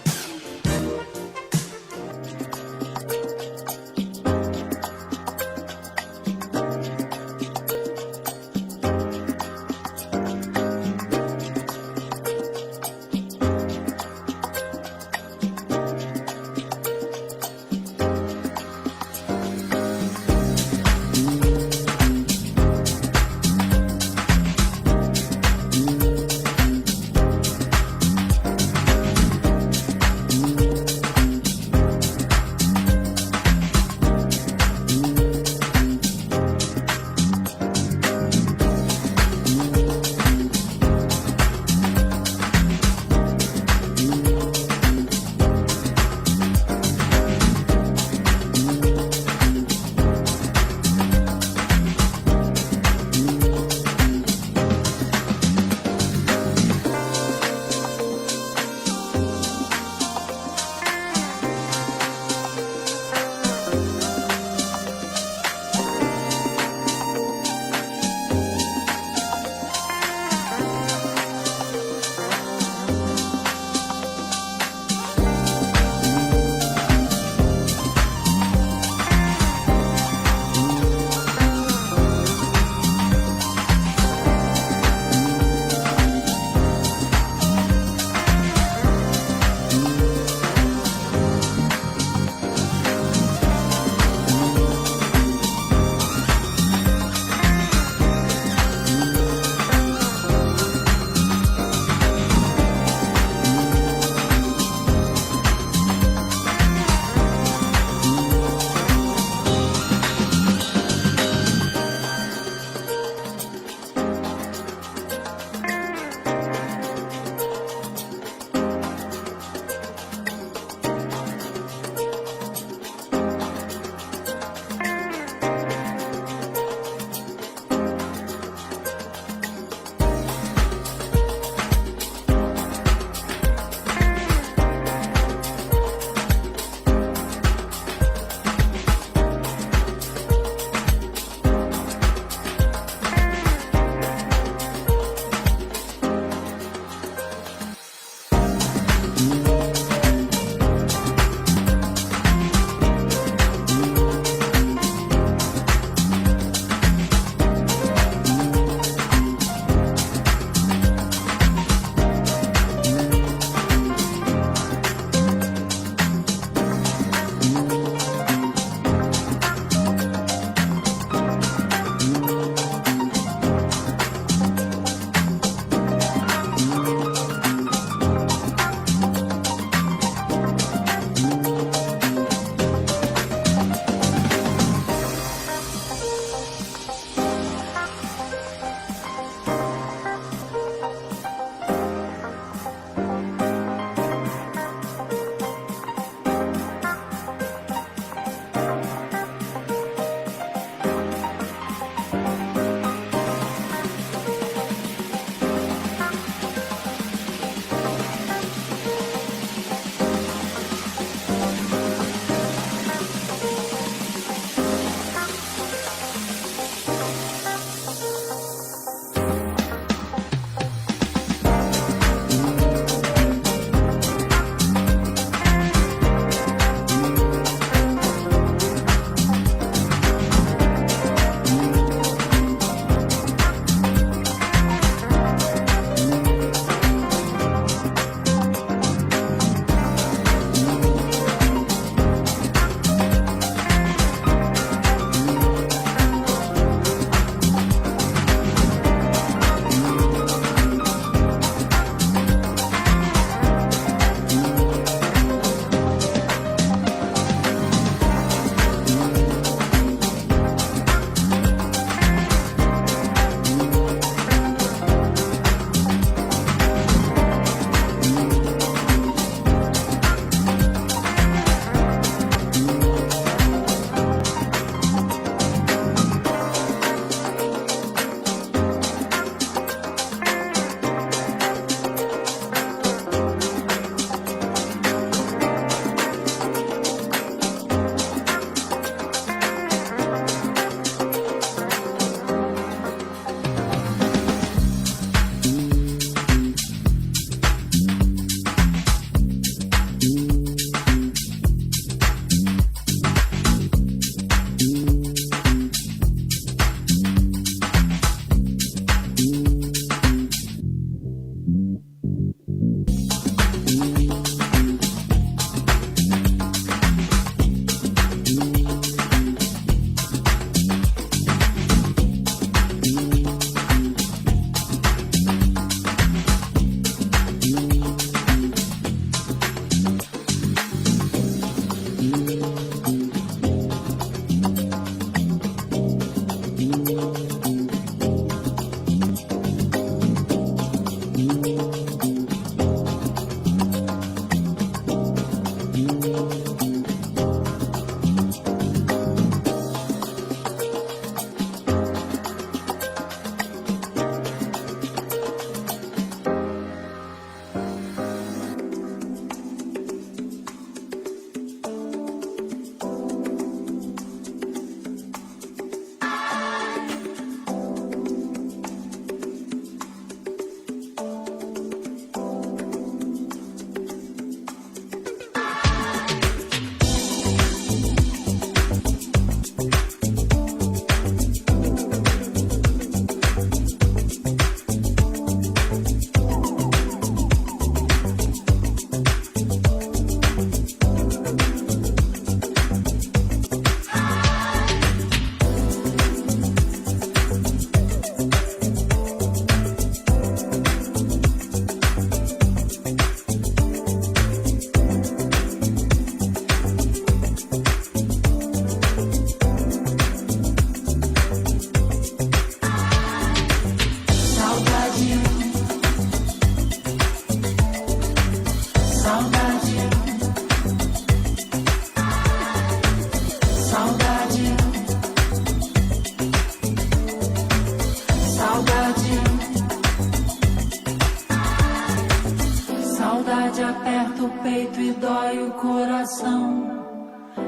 Saudade aperta o peito e dói o coração.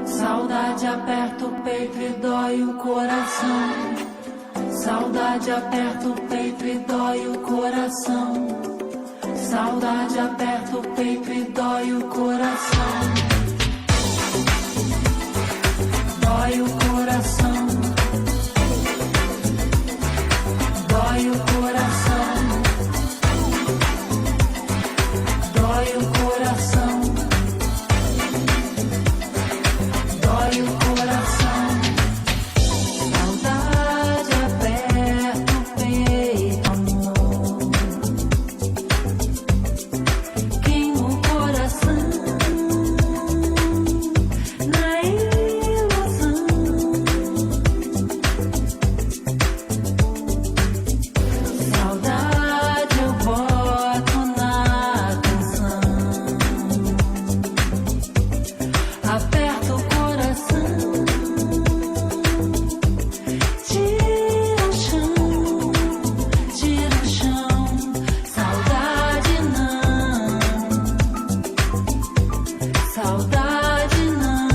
Saudade aperta o peito e dói o coração. Saudade aperta o peito e dói o coração. Saudade aperta o peito e dói o coração. Dói o coração. Dói o coração. Dói o coração. Dói o coração. Saudade aperta o peito, amor. Queima o coração na ilusão. Saudade eu boto na canção. Aperta o coração. Tira o chão, tira o chão. Saudade não. Saudade não.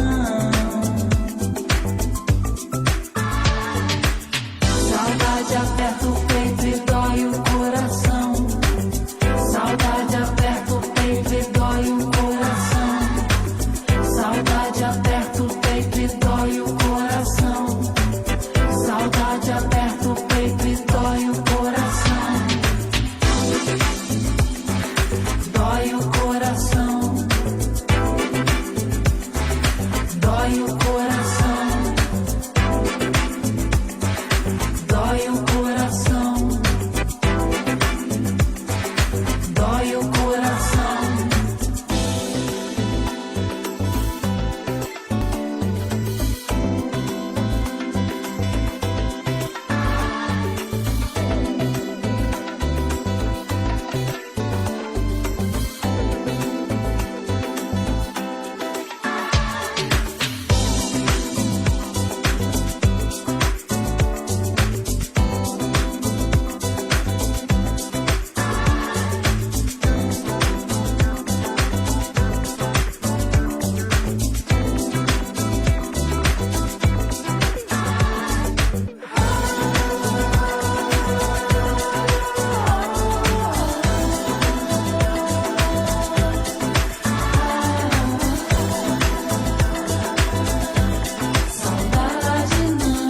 Saudade aperta o peito e dói o coração. Saudade aperta o peito e dói o coração. Saudade aperta o peito e dói o coração. Saudade aperta o peito e dói o coração. Dói o coração. Dói o coração. Dói o coração. Dói o coração. Saudade não.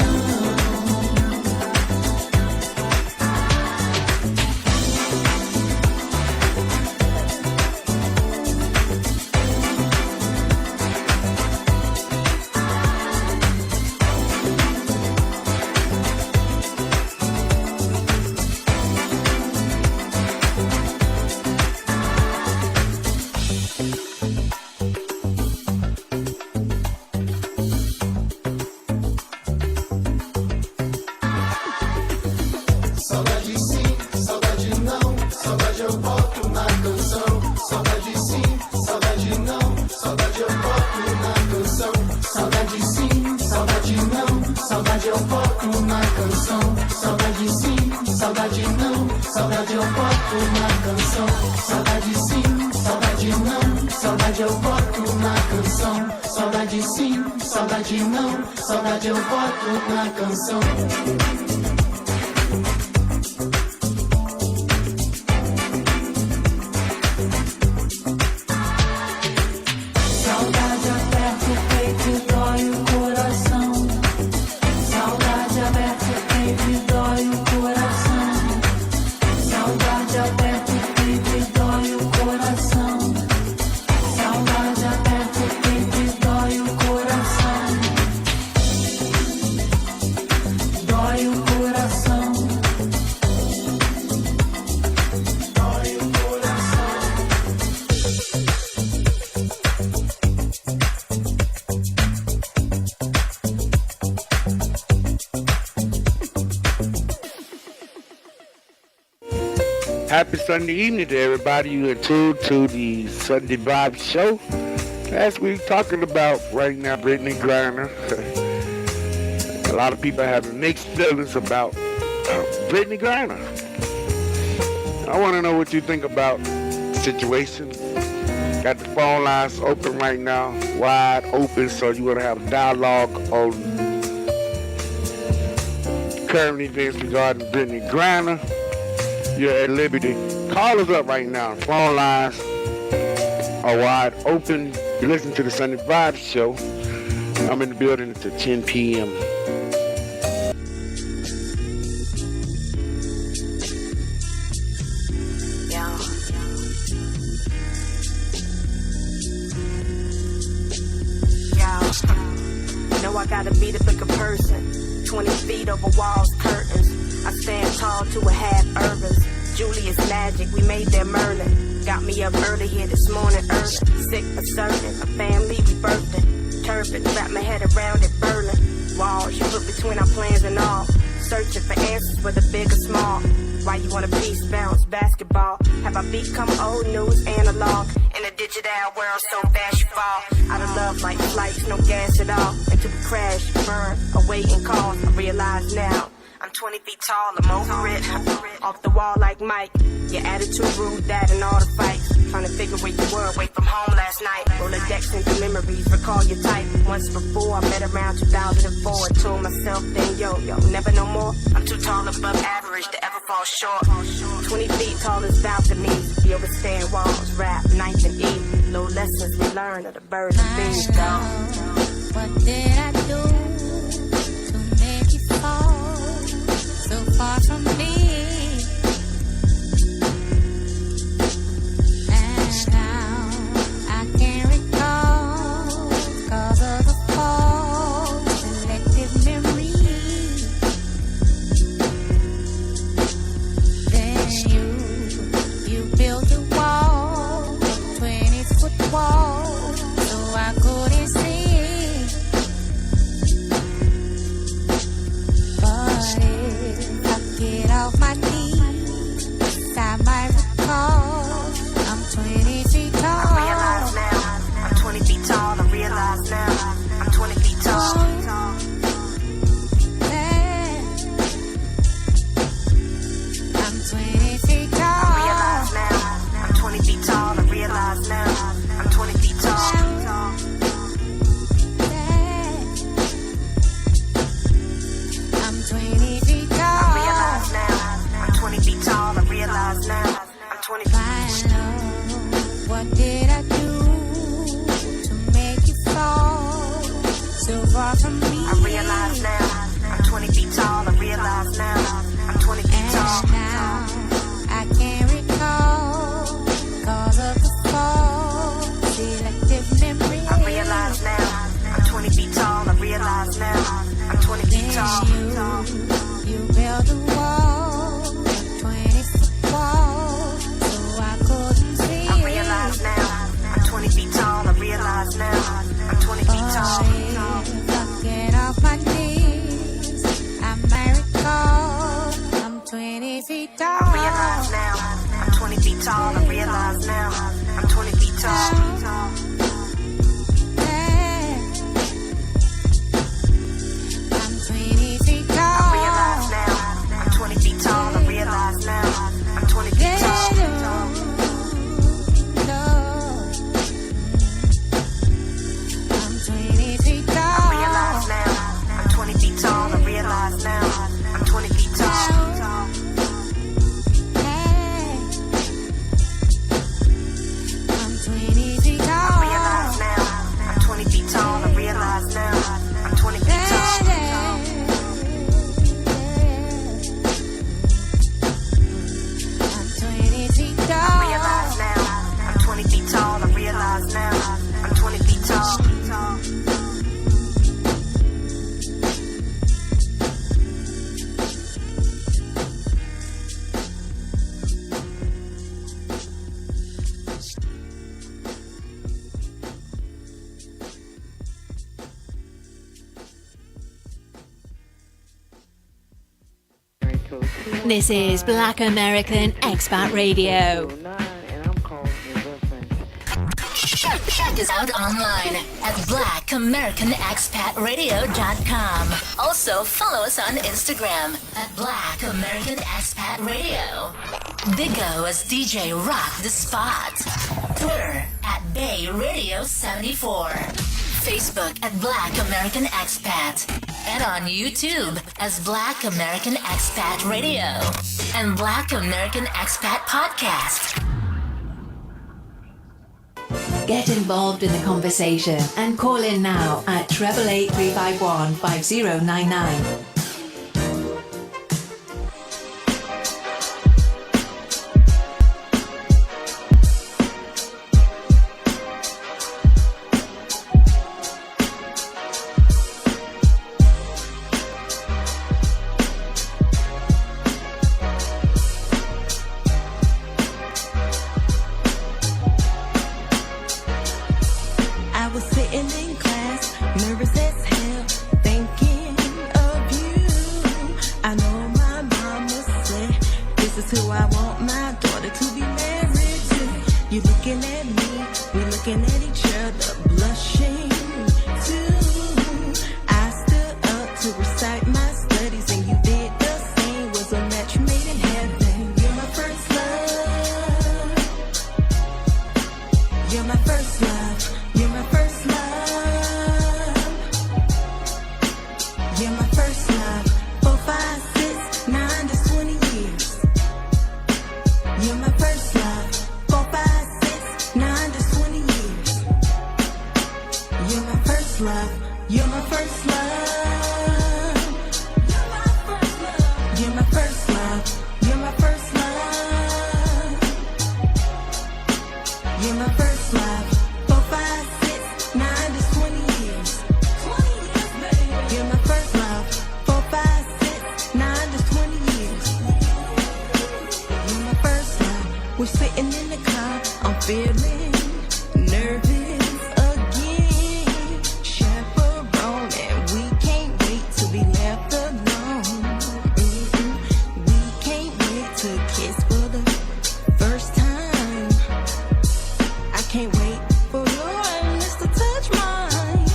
Saudade sim, saudade não, saudade eu boto na canção. Saudade sim, saudade não, saudade eu boto na canção. Saudade sim, saudade não, saudade eu boto na canção. Saudade sim, saudade não, saudade eu boto na canção. Saudade sim, saudade não, saudade eu boto na canção. Saudade sim, saudade não, saudade eu boto na canção. Saudade aperta o peito e dói o coração. Saudade aperta o peito e dói o coração. Saudade aperta o peito e dói o coração. Saudade aperta o peito e dói o coração. Dói o coração. Dói o coração. Happy Sunday evening to everybody. You are tuned to the Sunday Vibe Show. As we're talking about right now, Brittany Griner. A lot of people have mixed feelings about Brittany Griner. I want to know what you think about the situation. Got the phone lines open right now, wide open, so you want to have dialogue on current events regarding Brittany Griner. You're at liberty. Call us up right now. Phone lines are wide open. You listen to the Sunday Vibe Show. I'm in the building until 10 p.m. I gotta be the bigger person. 20 feet over walls, curtains. I stand tall to a half urbans. Julius Magic, we made that Merlin. Got me up early here this morning, early. Sick but certain, a family we birthing. Turpin, wrap my head around it, Berlin. Walls you put between our plans and all. Searching for answers, whether big or small. Why you want a piece, bounce, basketball? Have I become old news analog? In a digital world, so fast you fall. Out of love like flights, no gas at all. Until we crash, burn, await and call. I realize now, I'm 20 feet tall, I'm over it. Off the wall like Mike. Your attitude rude, that and all the fights. Trying to figure where you were, away from home last night. Rolodex into memories, recall your type. Once before, I met around 2004. Told myself then, yo, never no more. I'm too tall above average to ever fall short. 20 feet tall as balconies. The overstand walls, rap, ninth and E. Low lessons we learn of the birds and bees, dog. What did I do to make you fall so far from me? And now I can't recall cause of the fall, selective memory. Then you built a wall, 20-foot wall, so I couldn't see. But if I get off my knees, I might recall I'm 20 feet tall. I realize now, I'm 20 feet tall. I realize now, I'm 20 feet tall. I'm 20 feet tall. I realize now, I'm 20 feet tall. I realize now, I'm 20 feet tall. I'm 20 feet tall. I realize now, I'm 20 feet tall. I realize now, I'm 20 feet tall. What did I do to make you fall so far from me? I realize now, I'm 20 feet tall. I realize now, I'm 20 feet tall. Now I can't recall cause of the fall, selective memory. I realize now, I'm 20 feet tall. I realize now, I'm 20 feet tall. You built a wall, 20-foot wall, so I couldn't see. I realize now, I'm 20 feet tall. I realize now, I'm 20 feet tall. If I get off my knees, I might recall I'm 20 feet tall. I realize now, I'm 20 feet tall. I realize now, I'm 20 feet tall. I'm 20 feet tall. I realize now, I'm 20 feet tall. I realize now, I'm 20 feet tall. I'm 20 feet tall. I realize now, I'm 20 feet tall. I realize now, I'm 20 feet tall. I'm 20 feet tall. I realize now, I'm 20 feet tall. I realize now, I'm 20 feet tall. I'm 20 feet tall. I realize now, I'm 20 feet tall. I realize now, I'm 20 feet tall. This is Black American Expat Radio. Check us out online at blackAmericanExpatRadio.com. Also, follow us on Instagram at Black American Expat Radio. Big O as DJ Rock the Spot. Twitter at Bay Radio 74. Facebook at Black American Expat. And on YouTube as Black American Expat Radio and Black American Expat Podcast. Get involved in the conversation and call in now at 888-351-5099. I was sitting in class, nervous as hell, thinking of you. I know my mama said, this is who I want my daughter to be married to. You looking at me, we looking at each other, blushing too. I stood up to recite my studies and you did the same, was a match made in heaven. You're my first love. You're my first love. You're my first love. You're my first love. 4, 5, 6, 9 to 20 years. You're my first love. 4, 5, 6, 9 to 20 years. You're my first love. You're my first love. You're my first love. You're my first love. You're my first love. 4, 5, 6, 9 to 20 years. 20 years, baby. You're my first love. 4, 5, 6, 9 to 20 years. You're my first love. We're sitting in the car. I'm feeling nervous again. Chaperone, and we can't wait to be left alone. We can't wait to kiss for the first time. I can't wait for your lips to touch mine.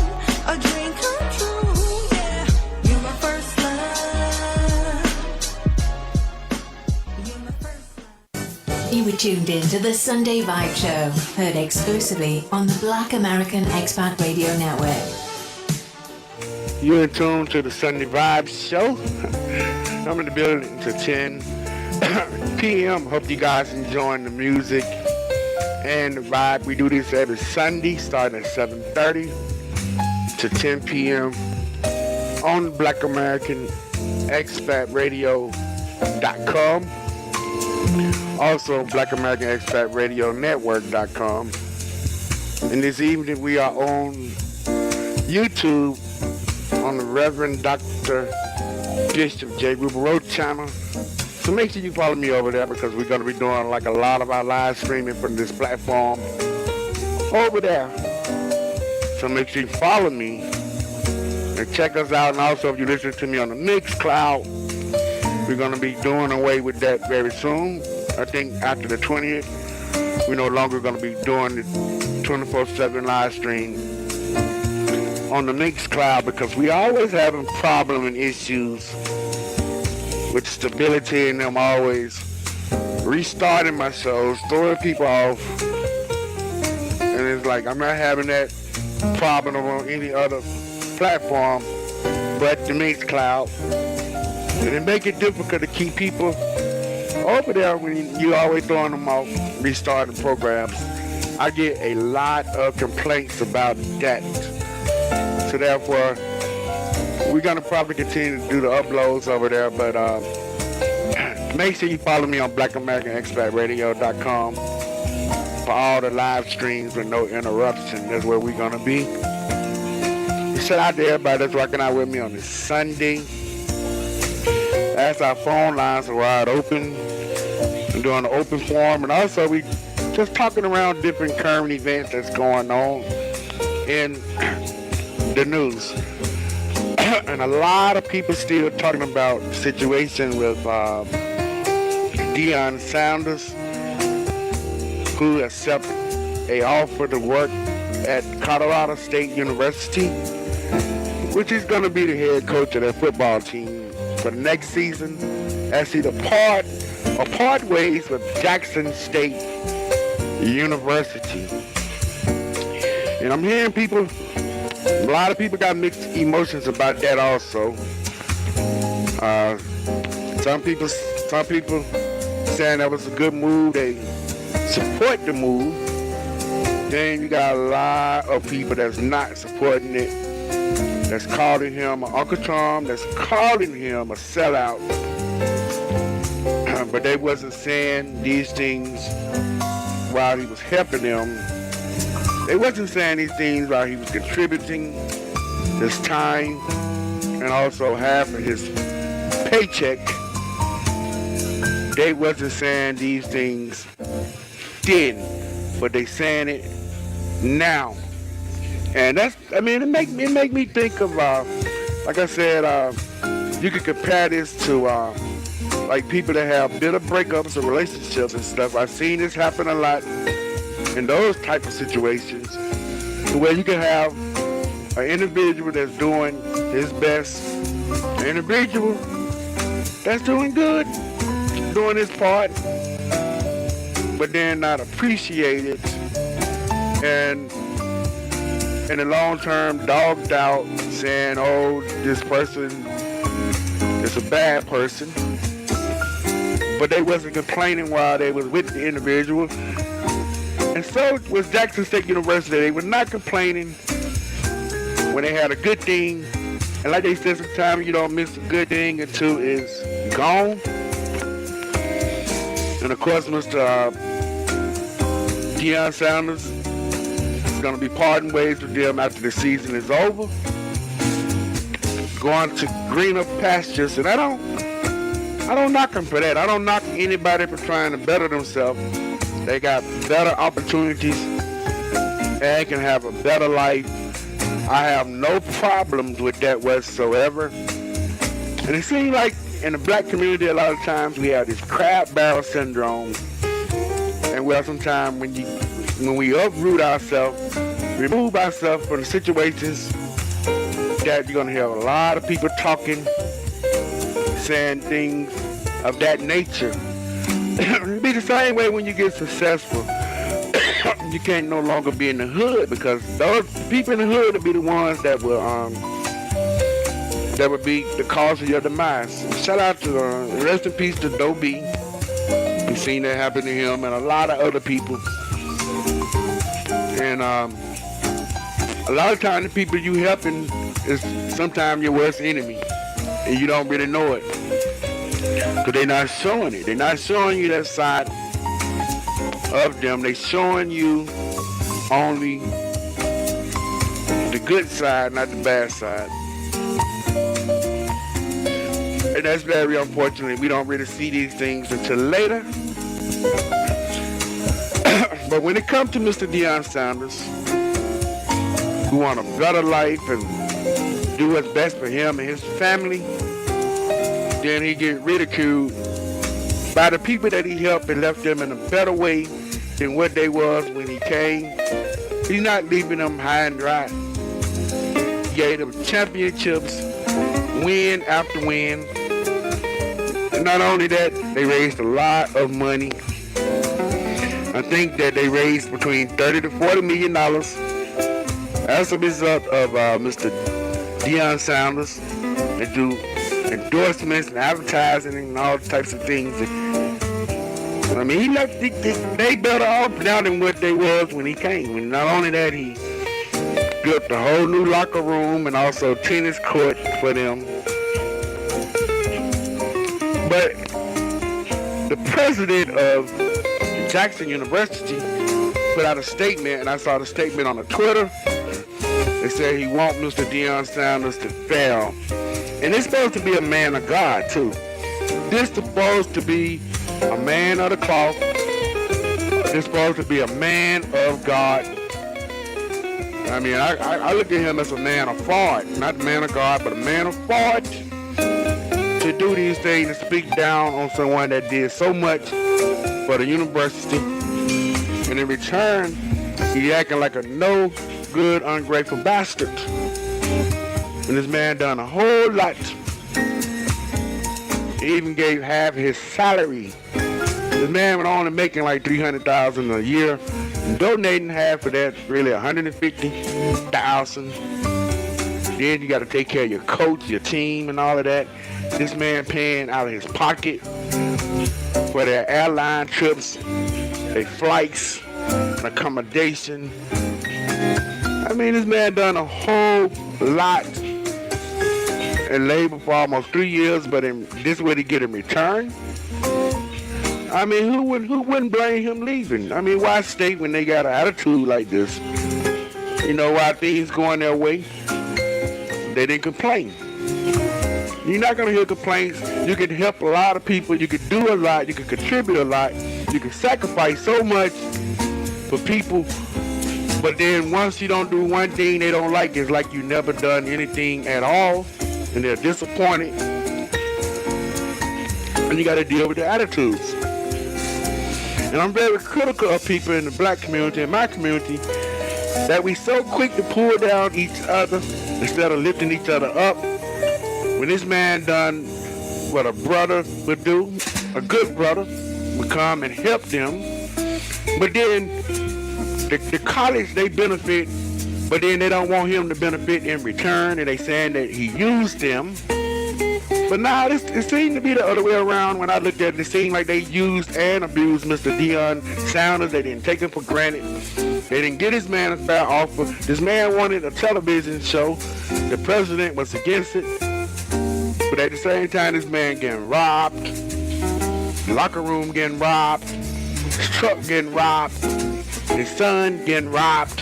A dream come true, yeah. You're my first love. You're my first love. You were tuned in to the Sunday Vibe Show, heard exclusively on the Black American Expat Radio Network. You're in tune to the Sunday Vibes Show. I'm in the building to 10 p.m. Hope you guys enjoying the music and the vibe. We do this every Sunday, starting at 7:30 to 10 p.m. on Black American Expat Radio.com. Also, Black American Expat Radio Network.com. And this evening we are on YouTube on the Reverend Dr. Bishop J. Ruber Road channel. So make sure you follow me over there because we're going to be doing like a lot of our live streaming from this platform over there. So make sure you follow me and check us out. And also if you listen to me on the Mixcloud, we're going to be doing away with that very soon. I think after the 20th, we're no longer going to be doing the 24/7 live stream on the Mixcloud because we always having problem and issues with stability and them always restarting my shows, throwing people off. And it's like I'm not having that problem on any other platform but the Mixcloud. And it make it difficult to keep people over there when you always throwing them off, restarting programs. I get a lot of complaints about that. So therefore, we're going to probably continue to do the uploads over there, but make sure you follow me on BlackAmericanExpatRadio.com for all the live streams with no interruption. That's where we're going to be. Shout out to everybody that's rocking out with me on this Sunday. As our phone lines are wide open. We're doing an open forum, and also we just talking around different current events that's going on in the news. And a lot of people still talking about the situation with Deion Sanders, who accepted an offer to work at Colorado State University, which is going to be the head coach of their football team for the next season, as he part ways with Jackson State University. And I'm hearing people, a lot of people got mixed emotions about that also. Some people saying that was a good move. They support the move. Then you got a lot of people that's not supporting it. That's calling him an Uncle Tom. That's calling him a sellout. But they wasn't saying these things while he was helping them. They wasn't saying these things while he was contributing his time and also half of his paycheck. They wasn't saying these things then, but they saying it now. And that's, I mean, it make me think of, like I said, you could compare this to like people that have bitter breakups or relationships and stuff. I've seen this happen a lot in those type of situations, where you can have an individual that's doing his best, an individual that's doing good, doing his part, but then not appreciate it, and in the long term dogged out, saying, oh, this person is a bad person. But they wasn't complaining while they was with the individual. And so was Jackson State University. They were not complaining when they had a good thing. And like they said, sometimes you don't miss a good thing until it's gone. And of course, Mr. Deion Sanders is going to be parting ways with them after the season is over, going to greener pastures. And I don't knock them for that. I don't knock anybody for trying to better themselves. They got better opportunities and they can have a better life. I have no problems with that whatsoever. And it seems like in the black community, a lot of times we have this crab barrel syndrome. And well, sometimes when we uproot ourselves, remove ourselves from the situations, that you're going to hear a lot of people talking, saying things of that nature. It'll be the same way when you get successful. You can't no longer be in the hood, because those people in the hood will be the ones that would be the cause of your demise. Shout out to rest in peace to Th.D. We've seen that happen to him and a lot of other people. And a lot of times the people you helping is sometimes your worst enemy, and you don't really know it, because they're not showing it. They're not showing you that side of them. They're showing you only the good side, not the bad side. And that's very unfortunate. We don't really see these things until later. But when it comes to Mr. Deion Sanders, who want a better life and do what's best for him and his family, then he get ridiculed by the people that he helped and left them in a better way than what they was when he came. He's not leaving them high and dry. He gave them championships, win after win. And not only that, they raised a lot of money. I think that they raised between $30 to $40 million as a result of Mr. Deion Sanders. They do endorsements and advertising and all types of things. I mean, he left. They better off now than what they was when he came. And not only that, he built a whole new locker room and also tennis court for them. But the president of Jackson University put out a statement, and I saw the statement on the Twitter. They said he want Mr. Deion Sanders to fail. And it's supposed to be a man of God, too. This is supposed to be a man of the cloth. It's supposed to be a man of God. I mean, I look at him as a man of God, not a man of God, but a man of God, to do these things and speak down on someone that did so much for the university. And in return, he acting like a no good, ungrateful bastard. And this man done a whole lot. He even gave half his salary This man was only making like $300,000 a year. Donating half of that, really $150,000. Then you got to take care of your coach, your team, and all of that. This man paying out of his pocket for their airline trips, their flights, and accommodation. I mean, this man done a whole lot in labor for almost 3 years, but this what he get in return. I mean, who wouldn't blame him leaving? I mean, why stay when they got an attitude like this? You know, why things going their way? They didn't complain. You're not gonna hear complaints. You can help a lot of people. You can do a lot. You can contribute a lot. You can sacrifice so much for people. But then once you don't do one thing they don't like, it's like you never done anything at all, and they're disappointed. And you got to deal with their attitudes. And I'm very critical of people in the black community, in my community, that we so quick to pull down each other instead of lifting each other up. When this man done what a brother would do, a good brother would come and help them. But then the college, they benefit, but then they don't want him to benefit in return, and they saying that he used them. But now it seemed to be the other way around. When I looked at it, it seemed like they used and abused Mr. Deion Sanders. They didn't take him for granted. They didn't get his man a fair offer. This man wanted a television show. The president was against it. But at the same time, this man getting robbed. The locker room getting robbed. His truck getting robbed. His son getting robbed.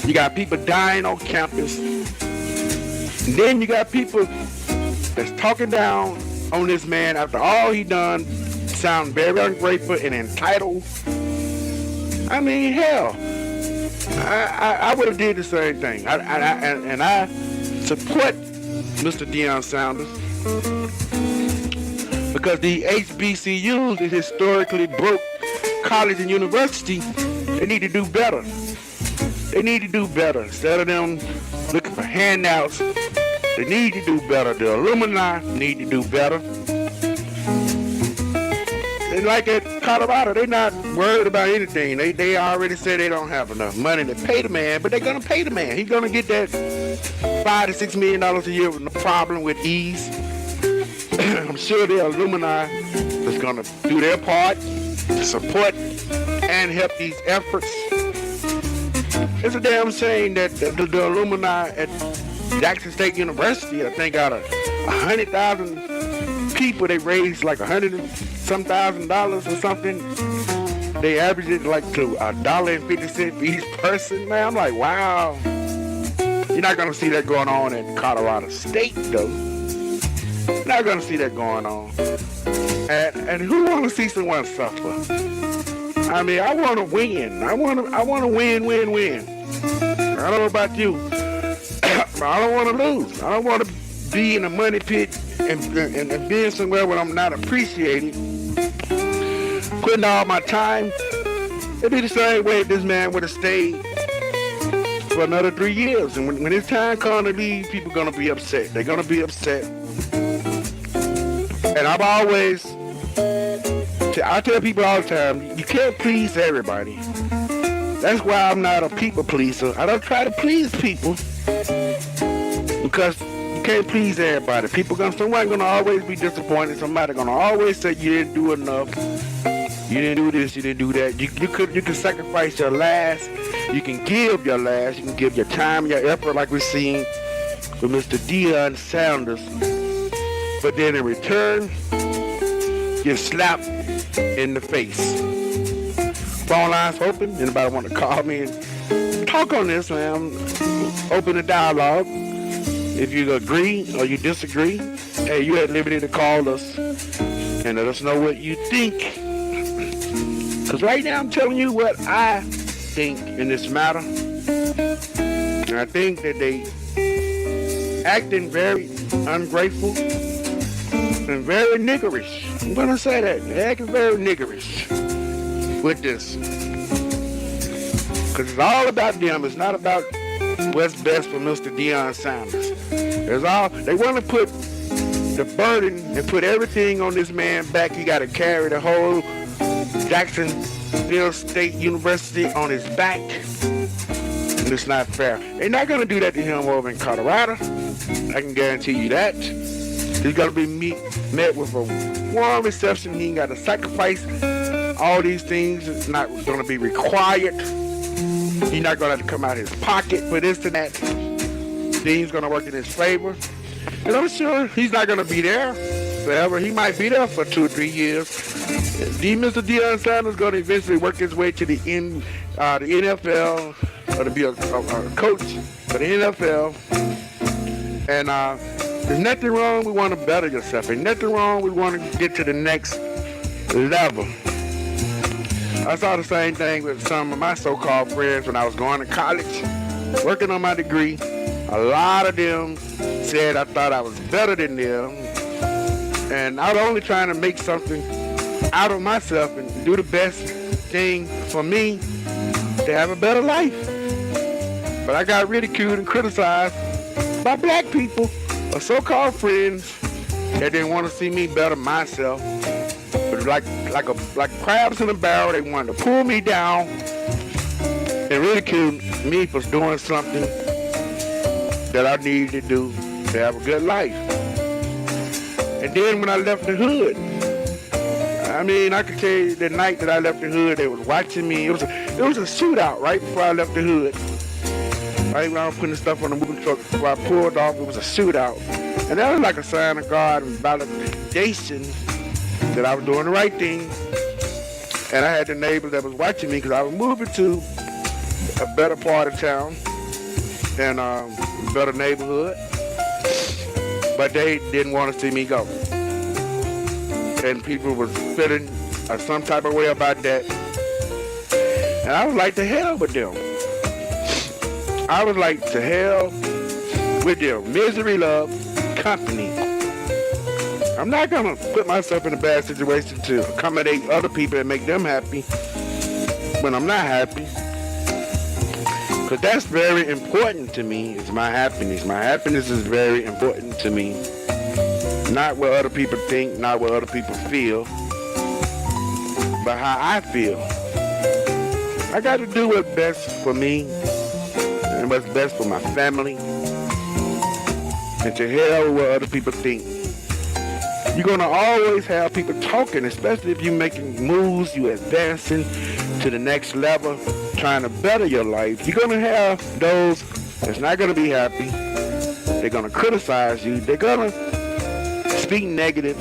You got people dying on campus. And then you got people that's talking down on this man after all he done, sound very ungrateful and entitled. I mean, hell, I would have did the same thing. I support Mr. Deion Sanders because the HBCUs is historically broke college and university. They need to do better. They need to do better. Instead of them looking for handouts, they need to do better. The alumni need to do better. And like at Colorado, they're not worried about anything. They already said they don't have enough money to pay the man, but they're going to pay the man. He's going to get that $5 to $6 million a year with no problem, with ease. I'm sure the alumni is going to do their part to support and help these efforts. It's a damn shame that the alumni at Jackson State University, I think out of 100,000 people, they raised like $100 and some thousand or something. They averaged it like to $1.50 for each person. Man, I'm like, wow. You're not gonna see that going on in Colorado State, though. You're not gonna see that going on. And who wanna see someone suffer? I mean, I wanna win. I wanna win. I don't know about you. I don't want to lose. I don't want to be in a money pit and being somewhere where I'm not appreciated. Putting all my time. It'd be the same way if this man would have stayed for another 3 years. And when his time comes to leave, people are going to be upset. They're going to be upset. And I tell people all the time, you can't please everybody. That's why I'm not a people pleaser. I don't try to please people. Because you can't please everybody. Somebody's gonna always be disappointed. Somebody's gonna always say you didn't do enough. You didn't do this. You didn't do that. You can sacrifice your last. You can give your last. You can give your time, your effort, like we're seeing with Mr. Deion Sanders. But then in return, you're slapped in the face. Phone lines open. Anybody want to call me and talk on this, man? Open the dialogue. If you agree or you disagree, hey, you at liberty to call us and let us know what you think. Because right now I'm telling you what I think in this matter. And I think that they acting very ungrateful and very niggerish. I'm going to say that. They're acting very niggerish with this. Because it's all about them. It's not about what's best for Mr. Deion Sanders. They want to put the burden and put everything on this man's back. He got to carry the whole Jacksonville State University on his back. And it's not fair. They're not going to do that to him over in Colorado. I can guarantee you that. He's going to be met with a warm reception. He ain't got to sacrifice all these things. It's not going to be required. He's not going to have to come out of his pocket for this and that. Dean's going to work in his favor. And I'm sure he's not going to be there forever. He might be there for 2 or 3 years. Mr. Deion Sanders is going to eventually work his way to the NFL, or to be a coach for the NFL. And there's nothing wrong. We want to better yourself. Ain't nothing wrong. We want to get to the next level. I saw the same thing with some of my so-called friends when I was going to college, working on my degree. A lot of them said I thought I was better than them, and I was only trying to make something out of myself and do the best thing for me to have a better life. But I got ridiculed and criticized by black people, or so-called friends, that didn't want to see me better myself. But like crabs in a barrel, they wanted to pull me down and ridicule me for doing something that I needed to do to have a good life. And then when I left the hood, I mean, I could tell you the night that I left the hood, they was watching me. It was a shootout right before I left the hood. Right when I was putting the stuff on the moving truck, before I pulled off, it was a shootout. And that was like a sign of God and validation that I was doing the right thing. And I had the neighbors that was watching me because I was moving to a better part of town and a better neighborhood. But they didn't want to see me go. And people was feeling some type of way about that. And I was like, to hell with them. I was like, to hell with them. Misery love company. I'm not going to put myself in a bad situation to accommodate other people and make them happy when I'm not happy. Because that's very important to me, is my happiness. My happiness is very important to me. Not what other people think, not what other people feel, but how I feel. I got to do what's best for me and what's best for my family. And to hell with what other people think. You're going to always have people talking, especially if you're making moves, you're advancing to the next level, trying to better your life. You're going to have those that's not going to be happy. They're going to criticize you. They're going to speak negative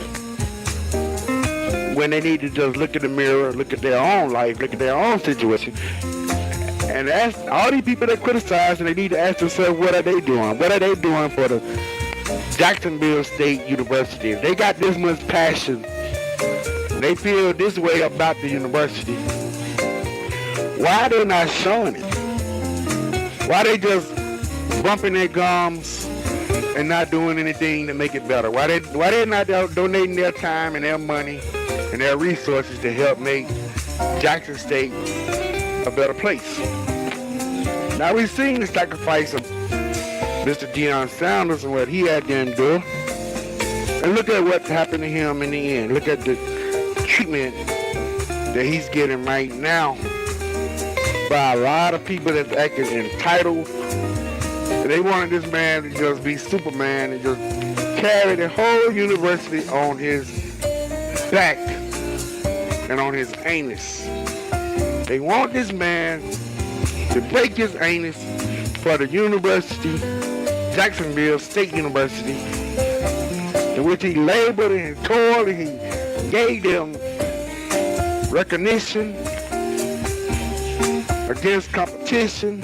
when they need to just look in the mirror, look at their own life, look at their own situation. And ask all these people that criticize, and they need to ask themselves, what are they doing? What are they doing for the Jacksonville State University? If they got this much passion, they feel this way about the university, why they not showing it? Why they just bumping their gums and not doing anything to make it better? Why they not donating their time and their money and their resources to help make Jackson State a better place? Now we've seen the sacrifice of Mr. Deion Sanders and what he had to endure. And look at what happened to him in the end. Look at the treatment that he's getting right now by a lot of people that's acting entitled. They wanted this man to just be Superman and just carry the whole university on his back and on his anus. They want this man to break his anus for the university, Jacksonville State University, in which he labored and toiled and he gave them recognition against competition,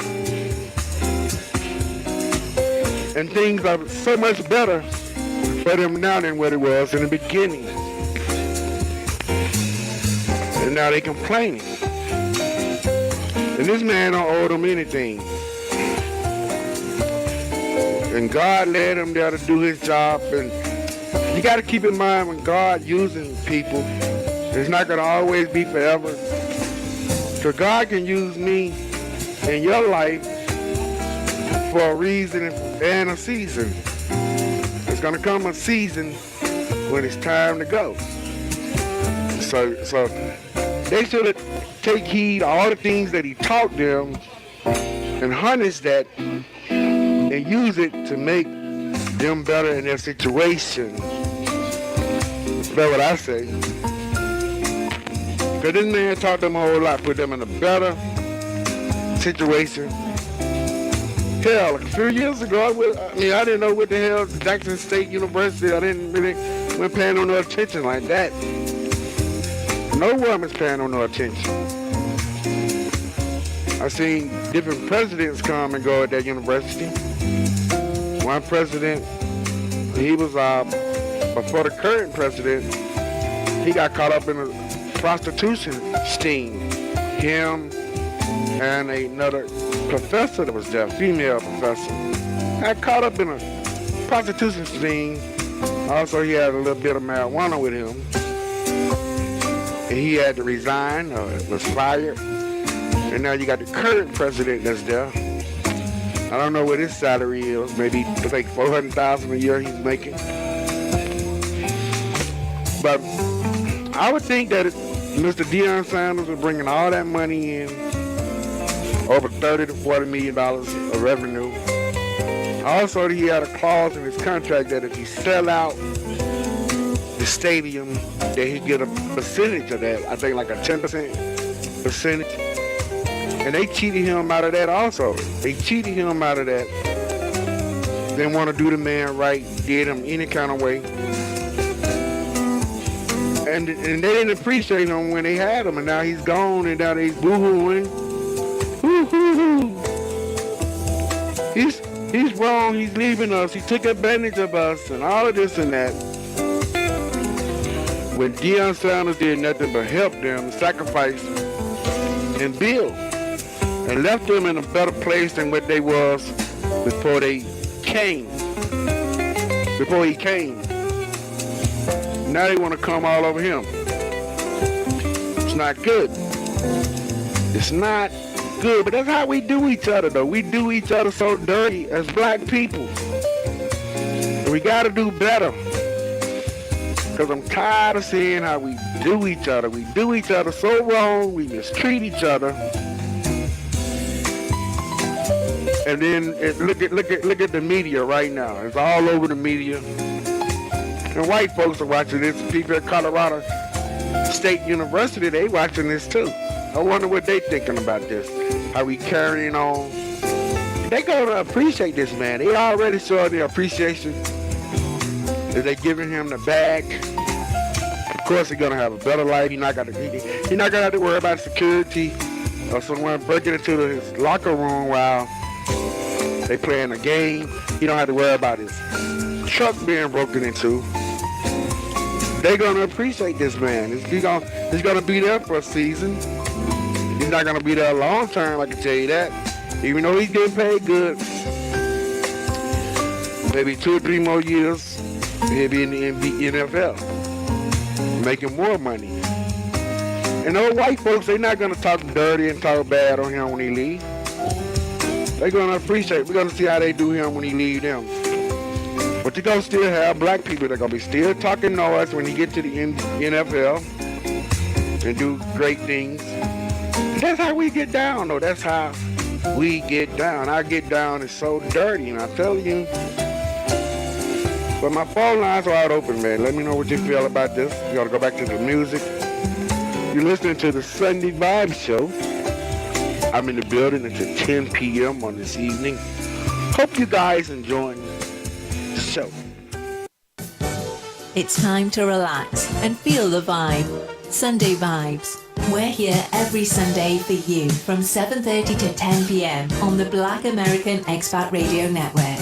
and things are so much better for them now than what it was in the beginning. And now they complaining. And this man don't owe them anything. And God led him there to do his job. And you got to keep in mind, when God using people, it's not going to always be forever. So God can use me in your life for a reason and a season. It's going to come a season when it's time to go. So they should take heed to all the things that he taught them and harness that and use it to make them better in their situation. That's what I say. Because this man taught them a whole lot, put them in a better situation. Hell, like a few years ago, I didn't know what the hell Jackson State University, I didn't really wasn't paying no attention like that. No woman's paying no attention. I've seen different presidents come and go at that university. One president, he was, before the current president, he got caught up in a prostitution sting. Him and another professor that was there, female professor, got caught up in a prostitution sting. Also, he had a little bit of marijuana with him. And he had to resign or was fired. And now you got the current president that's there. I don't know what his salary is. Maybe like $400,000 a year he's making. But I would think that Mr. Deion Sanders was bringing all that money in, over $30 to $40 million of revenue. Also, he had a clause in his contract that if he sell out the stadium, that he'd get a percentage of that. I think like a 10% percentage. And they cheated him out of that also. They cheated him out of that. They didn't want to do the man right, did him any kind of way. And they didn't appreciate him when they had him, and now he's gone, and now they's boo-hooing. Hoo-hoo-hoo. He's wrong, he's leaving us, he took advantage of us, and all of this and that. When Deion Sanders did nothing but help them, sacrifice, and build, and left them in a better place than what they was before they came. Before he came. Now they want to come all over him. It's not good. It's not good, but that's how we do each other, though. We do each other so dirty as black people. And we got to do better. Because I'm tired of seeing how we do each other. We do each other so wrong. We mistreat each other. And then look at the media right now. It's all over the media. And white folks are watching this. People at Colorado State University, they watching this too. I wonder what they thinking about this. How we carrying on. They gonna appreciate this man. They already showed their appreciation. That they giving him the bag. Of course he's gonna have a better life. He's not gonna have to worry about security or someone breaking into his locker room while they playing a game. He don't have to worry about his truck being broken into. They're gonna appreciate this man. He's gonna be there for a season. He's not gonna be there long term, I can tell you that. Even though he's getting paid good, maybe 2 or 3 more years, he'll be in the NFL, making more money. And those white folks, they're not gonna talk dirty and talk bad on him when he leave. They're gonna appreciate. We're gonna see how they do him when he leave them. But you're gonna still have black people that are gonna be still talking noise when he get to the NFL and do great things. That's how we get down, though. That's how we get down. I get down is so dirty, and I tell you. But my phone lines are wide open, man. Let me know what you feel about this. You gotta go back to the music. You're listening to the Sunday Vibe Show. I'm in the building until 10 p.m. on this evening. Hope you guys enjoying the show. It's time to relax and feel the vibe. Sunday Vibes. We're here every Sunday for you from 7:30 to 10 p.m. on the Black American Expat Radio Network.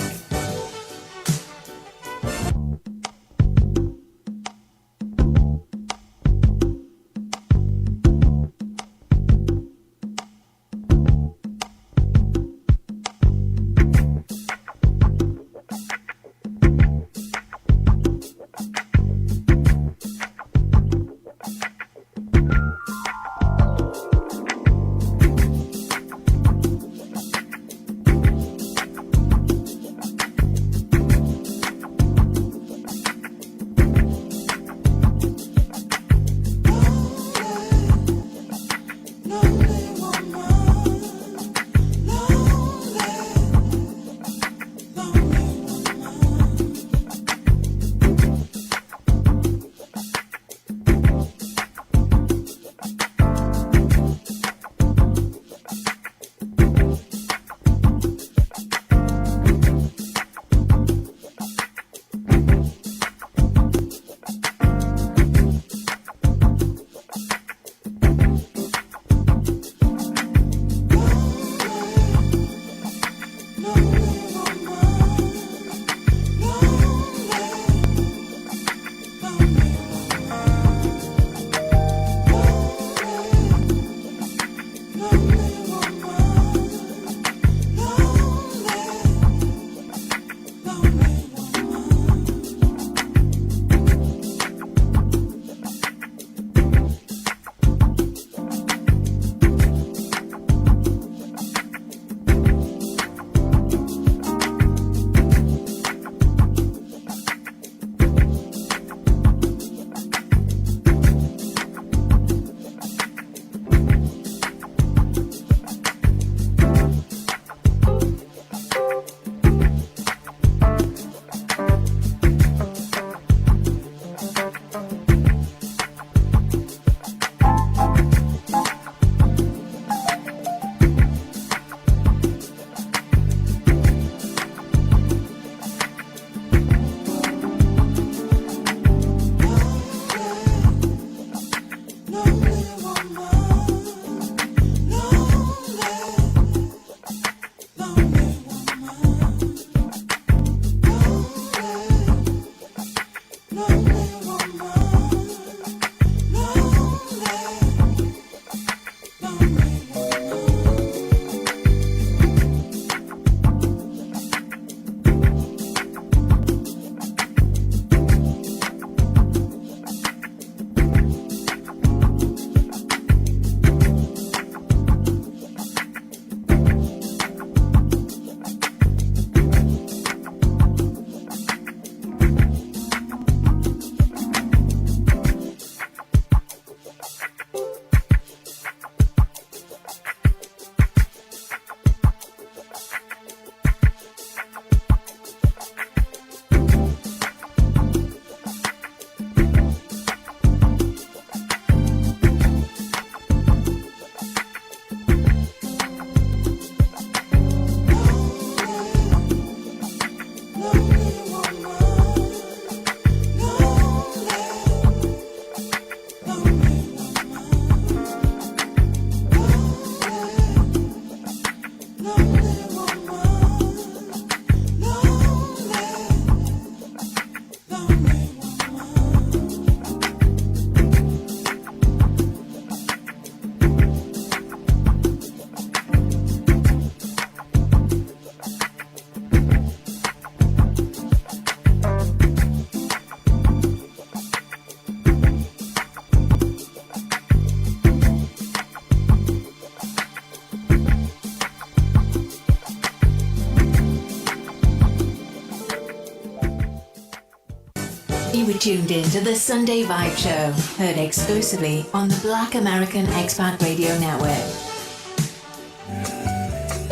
You were tuned in to the Sunday Vibe Show, heard exclusively on the Black American Expat Radio Network.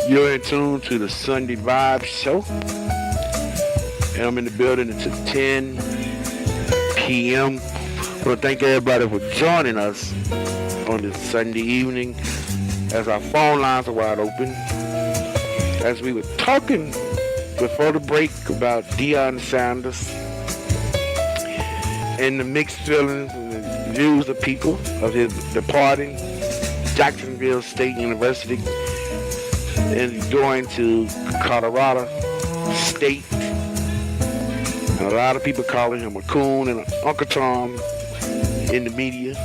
You're in tune to the Sunday Vibe Show. And I'm in the building until 10 p.m. I want to thank everybody for joining us on this Sunday evening as our phone lines are wide open. As we were talking before the break about Deion Sanders and the mixed feelings and the views of people of his departing Jacksonville State University and going to Colorado State. And a lot of people calling him a coon and an Uncle Tom in the media.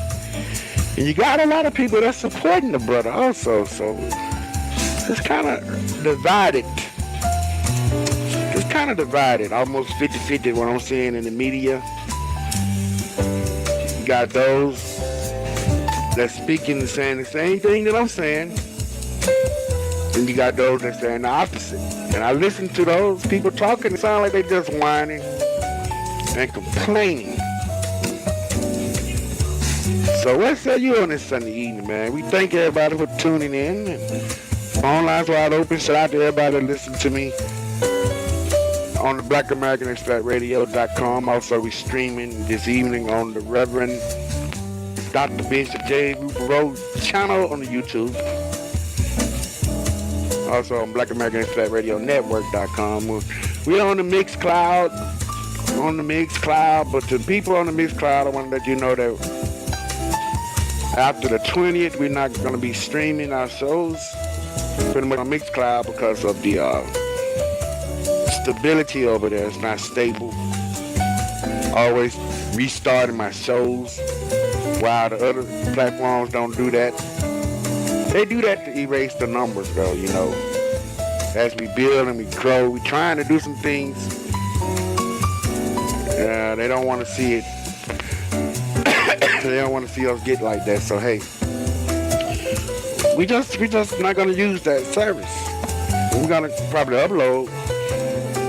And you got a lot of people that's supporting the brother also, so it's kind of divided. It's kind of divided, almost 50-50 what I'm seeing in the media. You got those that's speaking and saying the same thing that I'm saying. And you got those that saying the opposite. And I listen to those people talking, it sound like they just whining and complaining. So what say you on this Sunday evening, man? We thank everybody for tuning in. And phone lines wide open. Shout out to everybody that listen to me on the BlackAmericanExpatRadio.com. Also, we streaming this evening on the Reverend Dr. Bishop J. Rupert channel on the YouTube. Also on BlackAmericanExpatRadioNetwork.com. We're on the Mixcloud. But the people on the Mixcloud, I want to let you know that after the 20th, we're not going to be streaming our shows pretty much on Mixcloud because of the stability over there. It's not stable. Always restarting my shows while the other platforms don't do that. They do that to erase the numbers, though, you know. As we build and we grow, we're trying to do some things. They don't want to see it. They don't want to see us get like that. So hey, we just not gonna use that service. We're gonna probably upload.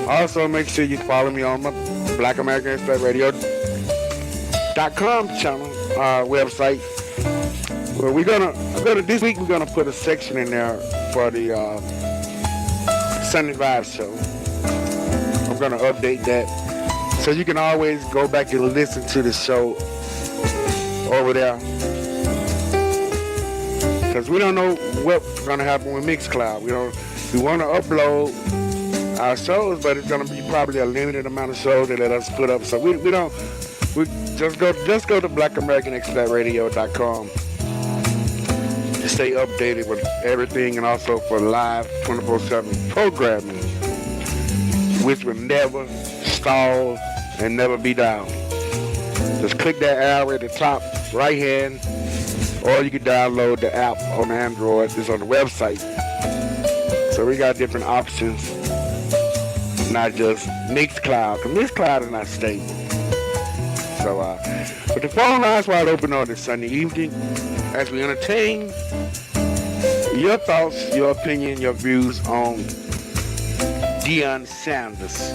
Also, make sure you follow me on my BlackAmericanExpertRadio.com channel, website. Well, this week we're gonna put a section in there for the Sunday Vibe show. I'm gonna update that, so you can always go back and listen to the show over there. Because we don't know what's gonna happen with Mixcloud. We want to upload our shows, but it's gonna be probably a limited amount of shows they let us put up. So we just go to BlackAmericanExpertRadio.com to stay updated with everything, and also for live 24/7 programming, which will never stall and never be down. Just click that arrow at the top right hand, or you can download the app on Android. It's on the website. So we got different options, not just Mixcloud, because Mixcloud is not stable. So, but the phone line's wide open on this Sunday evening as we entertain your thoughts, your opinion, your views on Deion Sanders.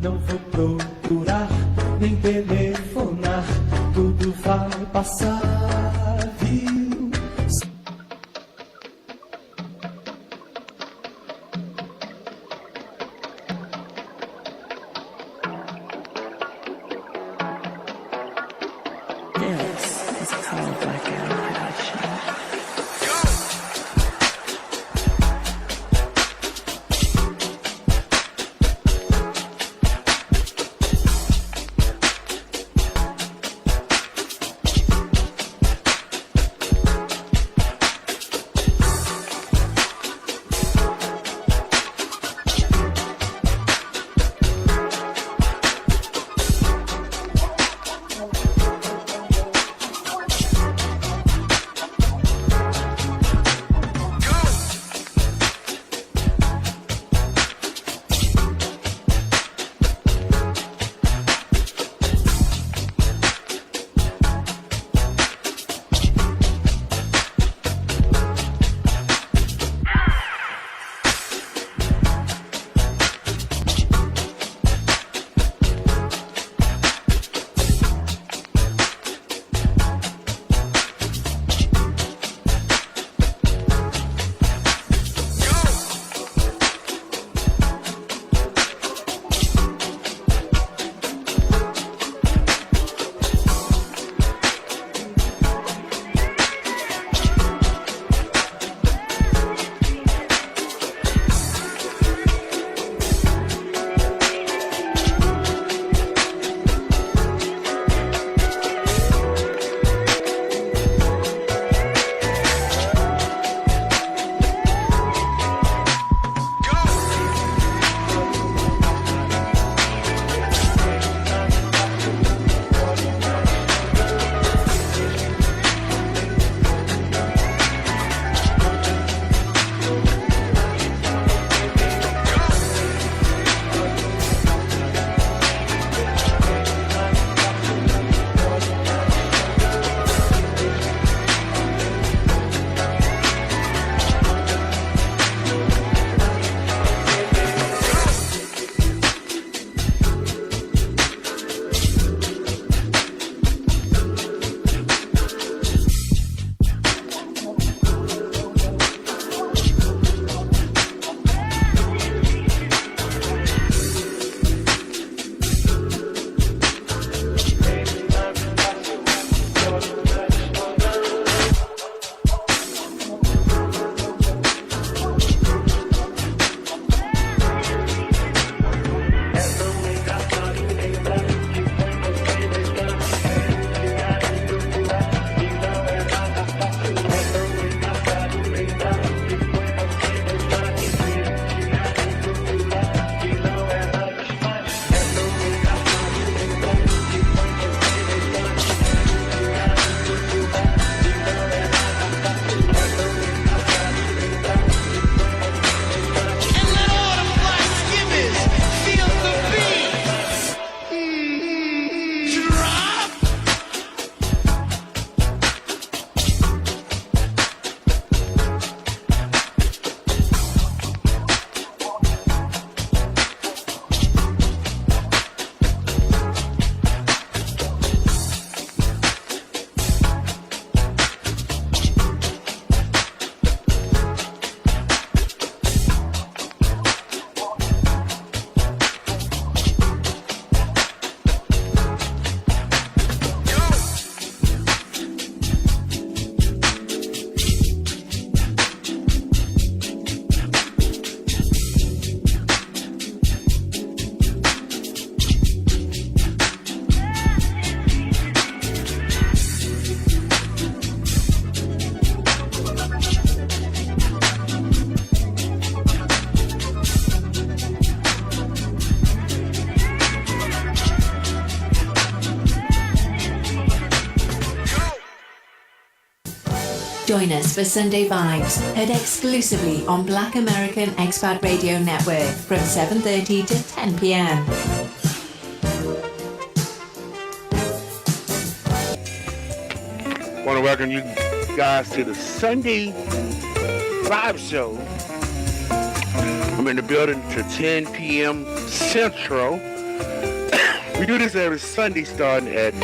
Não vou procurar, nem telefonar, tudo vai passar, viu? This is called Blackout Production. Join us for Sunday Vibes, heard exclusively on Black American Expat Radio Network from 7:30 to 10 p.m. I want to welcome you guys to the Sunday Vibe Show. I'm in the building to 10 p.m. Central. We do this every Sunday starting at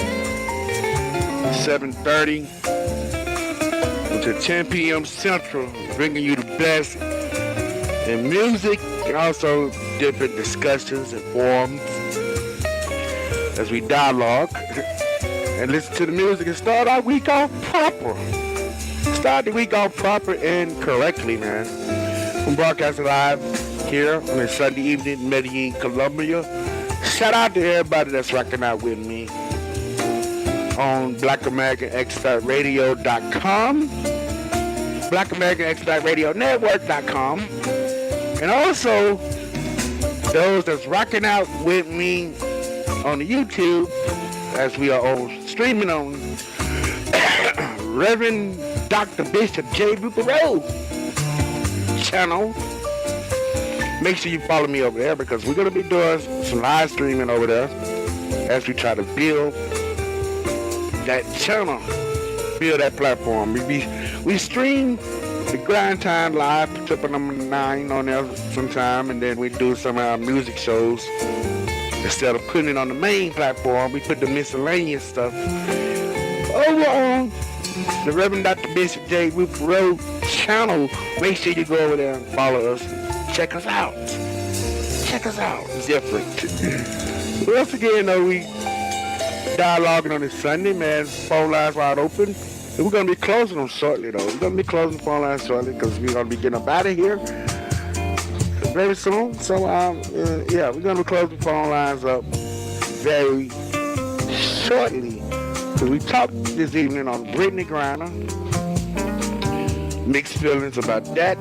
7:30 to 10 p.m. Central, bringing you the best in music and also different discussions and forums as we dialogue and listen to the music and start our week off proper. Start the week off proper and correctly, man. I'm broadcasting live here on a Sunday evening in Medellin, Colombia. Shout out to everybody that's rocking out with me on BlackAmericanExpertRadio.com, BlackAmericanExpertRadioNetwork.com, and also those that's rocking out with me on the YouTube as we are on streaming on Reverend Dr. Bishop J. Rupero channel. Make sure you follow me over there because we're going to be doing some live streaming over there as we try to build that channel, build that platform. We stream the Grind Time Live, triple number 9 on there sometime, and then we do some of our music shows. Instead of putting it on the main platform, we put the miscellaneous stuff over on the Reverend Dr. Bishop J. Rupero channel. Make sure you go over there and follow us. Check us out. Check us out. It's different. Once again, though, we dialoguing on this Sunday, man. Phone lines wide open. And we're going to be closing them shortly, though. We're going to be closing the phone lines shortly because we're going to be getting up out of here very soon. So, yeah, we're going to be closing the phone lines up very shortly. So we talked this evening on Brittany Griner. Mixed feelings about that.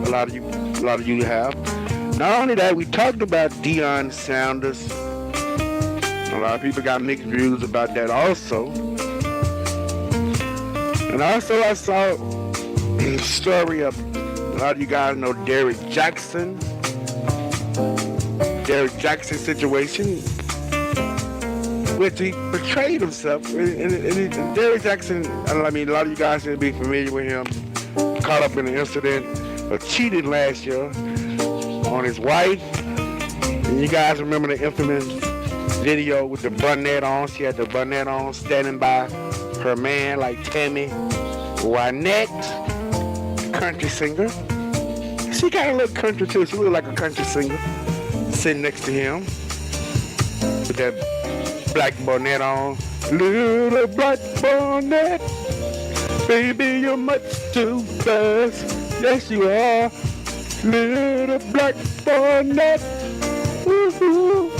A lot of you have. Not only that, we talked about Deion Sanders. A lot of people got mixed views about that also. And also I saw a story of, a lot of you guys know Derrick Jackson situation, which he betrayed himself. And Derrick Jackson, I mean, a lot of you guys should be familiar with him. Caught up in an incident of cheating last year on his wife. And you guys remember the infamous video with the bonnet on. She had the bonnet on, standing by her man like Tammy Wynette, country singer. She kind of looked country too. She looked like a country singer, sitting next to him with that black bonnet on. Little black bonnet, baby, you're much too fast. Yes, you are. Little black bonnet. Woo-hoo.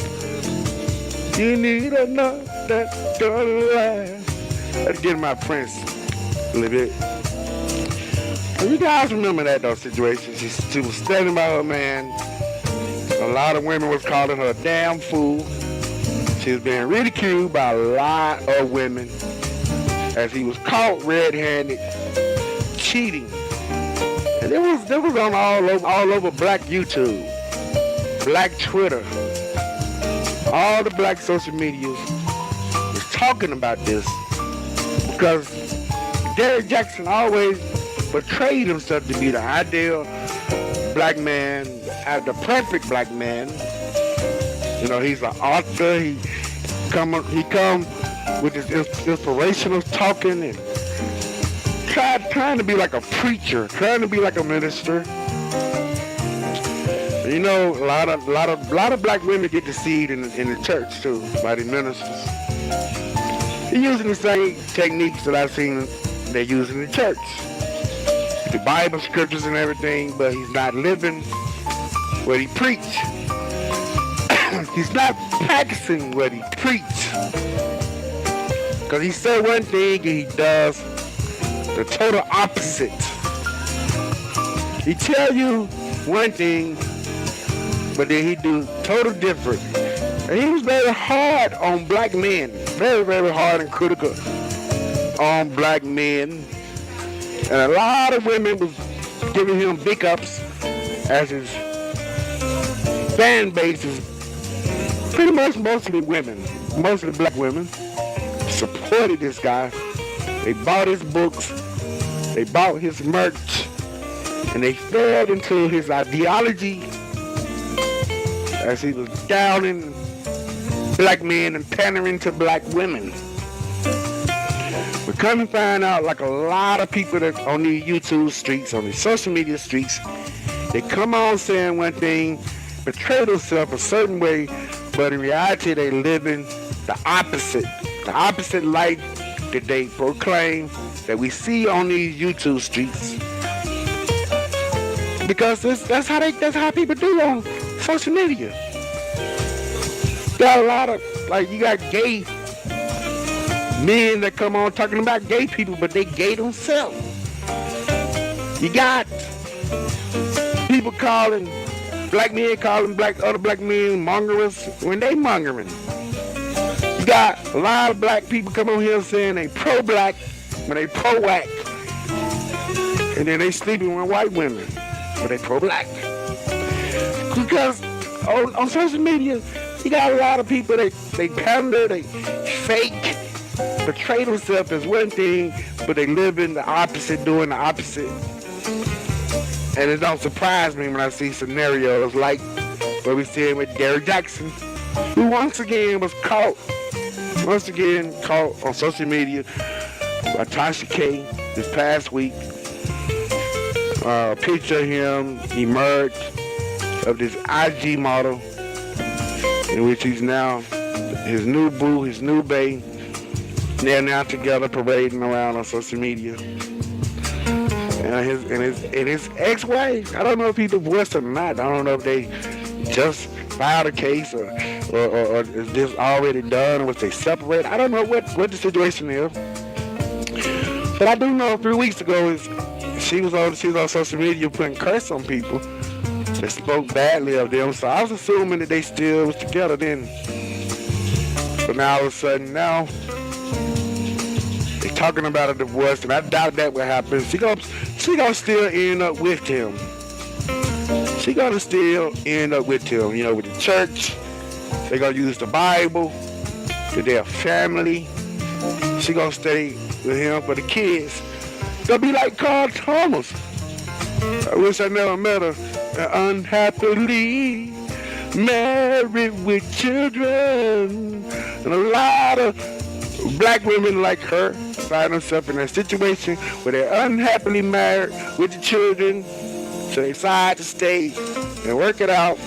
You need a nut that's gonna last. Let's get my Prince a little bit. And you guys remember that, though, situation. She was standing by her man. A lot of women was calling her a damn fool. She was being ridiculed by a lot of women as he was caught red-handed cheating. And it was on all over black YouTube, black Twitter, all the black social media was talking about this because Derrick Jackson always portrayed himself to be the ideal black man, the perfect black man. You know, he's an author. He come with his inspirational talking and trying to be like a preacher, trying to be like a minister. You know, a lot of black women get deceived in the church too by the ministers. They're using the same techniques that I've seen they use in the church. The Bible scriptures and everything, but he's not living what he preached. He's not practicing what he preached. Because he said one thing and he does the total opposite. He tell you one thing, but then he do total different. And he was very hard on black men. Very, very hard and critical on black men. And a lot of women was giving him big ups as his fan base is pretty much mostly women, mostly black women, supported this guy. They bought his books, they bought his merch, and they fed into his ideology as he was downing black men and pandering to black women. We come and find out, like a lot of people that on the YouTube streets, on the social media streets, they come on saying one thing, portray themselves a certain way, but in reality they living the opposite life that they proclaim that we see on these YouTube streets. Because that's how people do on social media. Got a lot of, like, you got gay men that come on talking about gay people, but they gay themselves. You got people calling black men, other black men mongerers when they mongering. You got a lot of black people come on here saying they pro-black when they pro-whack. And then they sleeping with white women, but they pro-black. Because on social media, you got a lot of people, they pander, they fake, portray themselves as one thing, but they live in the opposite, doing the opposite. And it don't surprise me when I see scenarios like what we see with Derrick Jackson, who once again caught on social media by Tasha K this past week. A picture of him emerged of this IG model in which he's now his new boo, his new bae. They're now together parading around on social media. And his ex-wife, I don't know if he divorced or not. I don't know if they just filed a case or is this already done, or was they separated. I don't know what the situation is. But I do know 3 weeks ago she was on social media putting curse on people that spoke badly of them. So I was assuming that they still was together then. But now all of a sudden now they talking about a divorce, and I doubt that will happen. She gonna still end up with him. She gonna still end up with him. You know, with the church, they gonna use the Bible, with their family. She gonna stay with him for the kids. Gonna be like Carl Thomas. I wish I never met her. Unhappily married with children, and a lot of black women like her find themselves in a situation where they're unhappily married with the children, so they decide to stay and work it out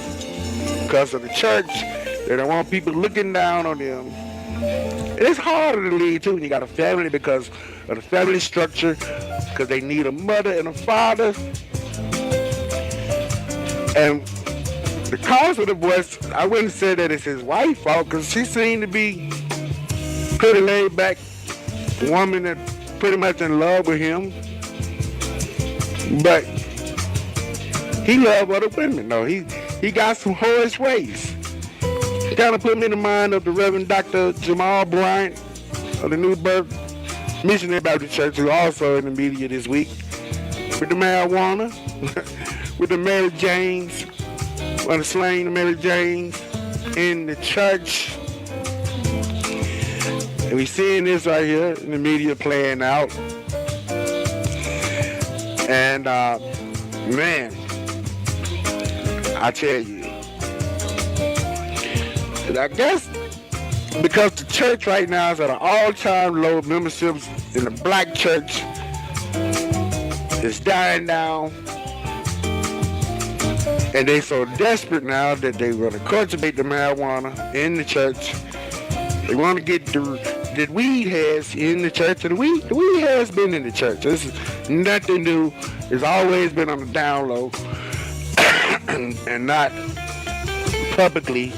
because of the church. They don't want people looking down on them. It's harder to lead too when you got a family because of the family structure, because they need a mother and a father. And the cause of the divorce, I wouldn't say that it's his wife's fault, because she seemed to be pretty laid back woman that pretty much in love with him. But he loved other women though. He got some whorish ways. Kind of put me in the mind of the Reverend Dr. Jamal Bryant of the New Birth Missionary Baptist Church, who also in the media this week with the marijuana, with the Mary Janes, with the slaying of Mary Janes in the church. And we seeing this right here in the media playing out. And man, I tell you, I guess because the church right now is at an all-time low, memberships in the black church is dying down, and they so desperate now that they want to cultivate the marijuana in the church. They want to get the weed heads in the church, and the weed has been in the church. This is nothing new. It's always been on the down low and not publicly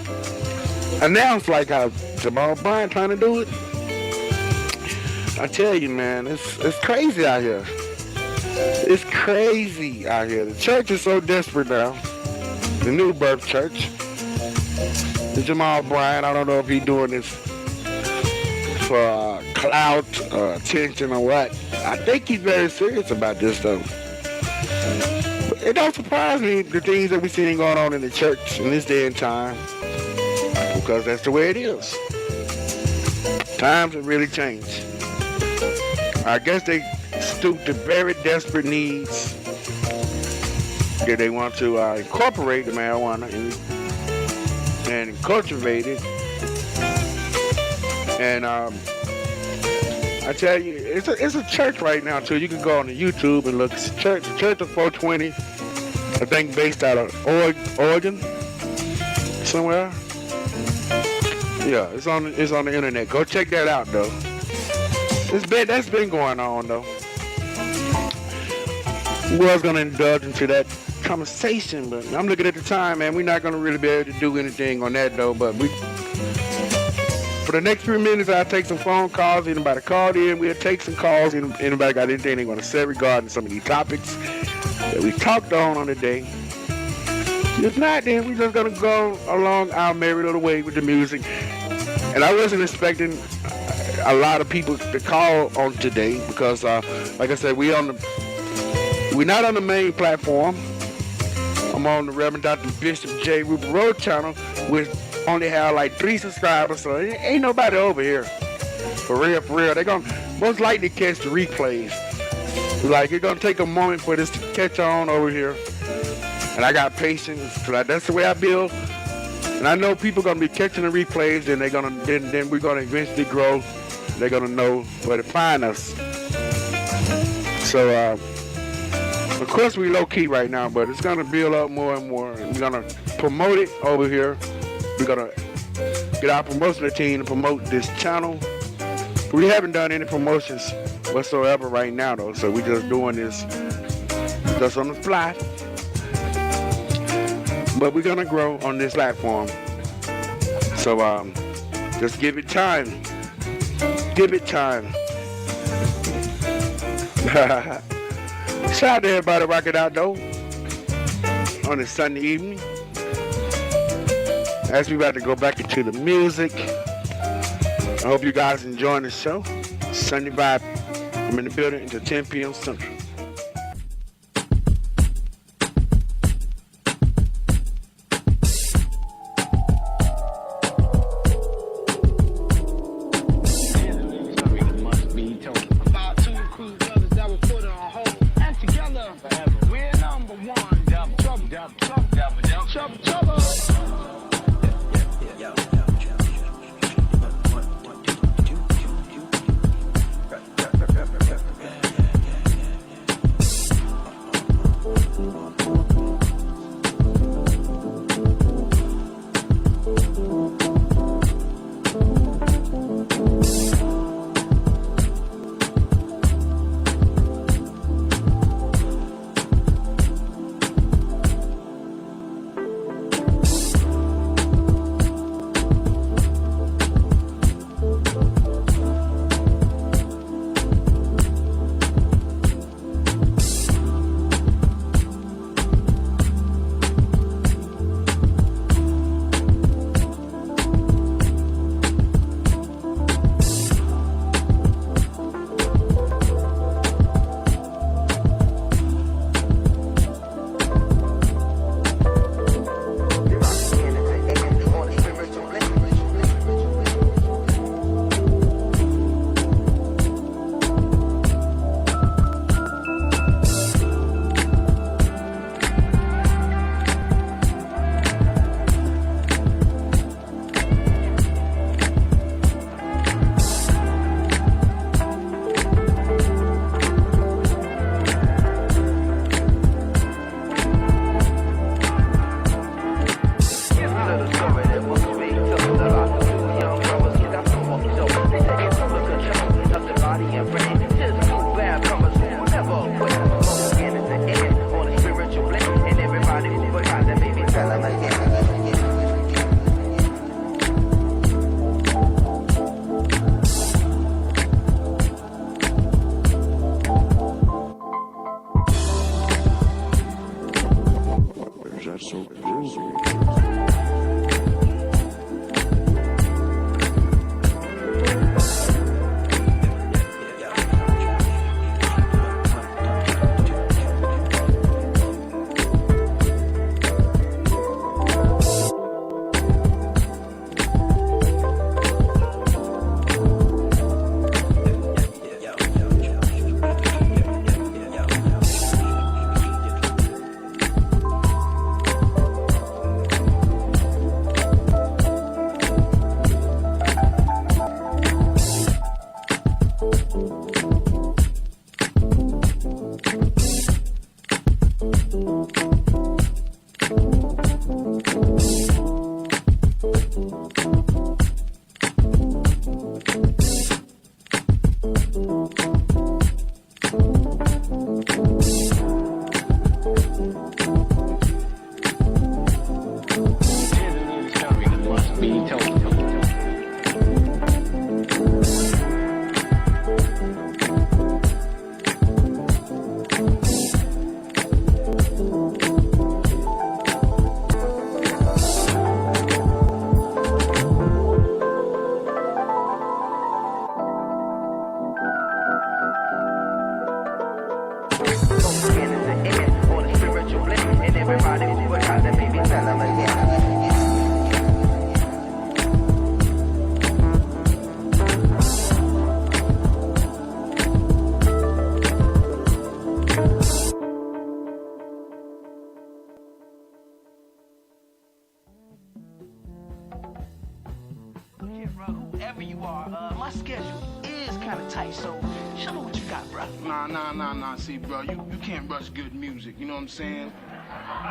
announced like how Jamal Bryant trying to do it. I tell you, man, it's crazy out here. It's crazy out here. The church is so desperate now. The New Birth Church. The Jamal Bryant, I don't know if he's doing this for clout or attention or what. I think he's very serious about this though. But it don't surprise me, the things that we're seeing going on in the church in this day and time. Because that's the way it is. Times have really changed. I guess they stoop to very desperate needs that they want to incorporate the marijuana and cultivated. And I tell you, it's a church right now too. You can go on the YouTube and look. It's a church, the Church of 420. I think based out of Oregon, somewhere. Yeah, it's on the internet. Go check that out though. That's been going on though. We was gonna indulge into that conversation, but I'm looking at the time, man. We're not gonna really be able to do anything on that though. But for the next 3 minutes, I'll take some phone calls. Anybody called in, we'll take some calls. Anybody got anything they want to say regarding some of these topics that we talked on the day. If not, then we're just gonna go along our merry little way with the music. And I wasn't expecting a lot of people to call on today because, like I said, we're not on the main platform. I'm on the Reverend Dr. Bishop J. Ruber Road channel, which only have like 3 subscribers, so ain't nobody over here. For real. They're gonna most likely catch the replays. Like, it's gonna take a moment for this to catch on over here. And I got patience, so that's the way I build. And I know people gonna be catching the replays, and then we're gonna eventually grow. They're gonna know where to find us. So, of course, we low key right now, but it's gonna build up more and more. And we're gonna promote it over here. We're gonna get our promotional team to promote this channel. We haven't done any promotions whatsoever right now, though, so we're just doing this just on the fly. But we're gonna grow on this platform. So just give it time. Give it time. Shout out to everybody rocking out though on a Sunday evening. As we about to go back into the music, I hope you guys enjoying the show. Sunday Vibe. I'm in the building until 10 p.m. Central. Be told. Whoever you are, my schedule is kind of tight, so show me what you got, bro. Nah. See, bro, you can't rush good music. You know what I'm saying?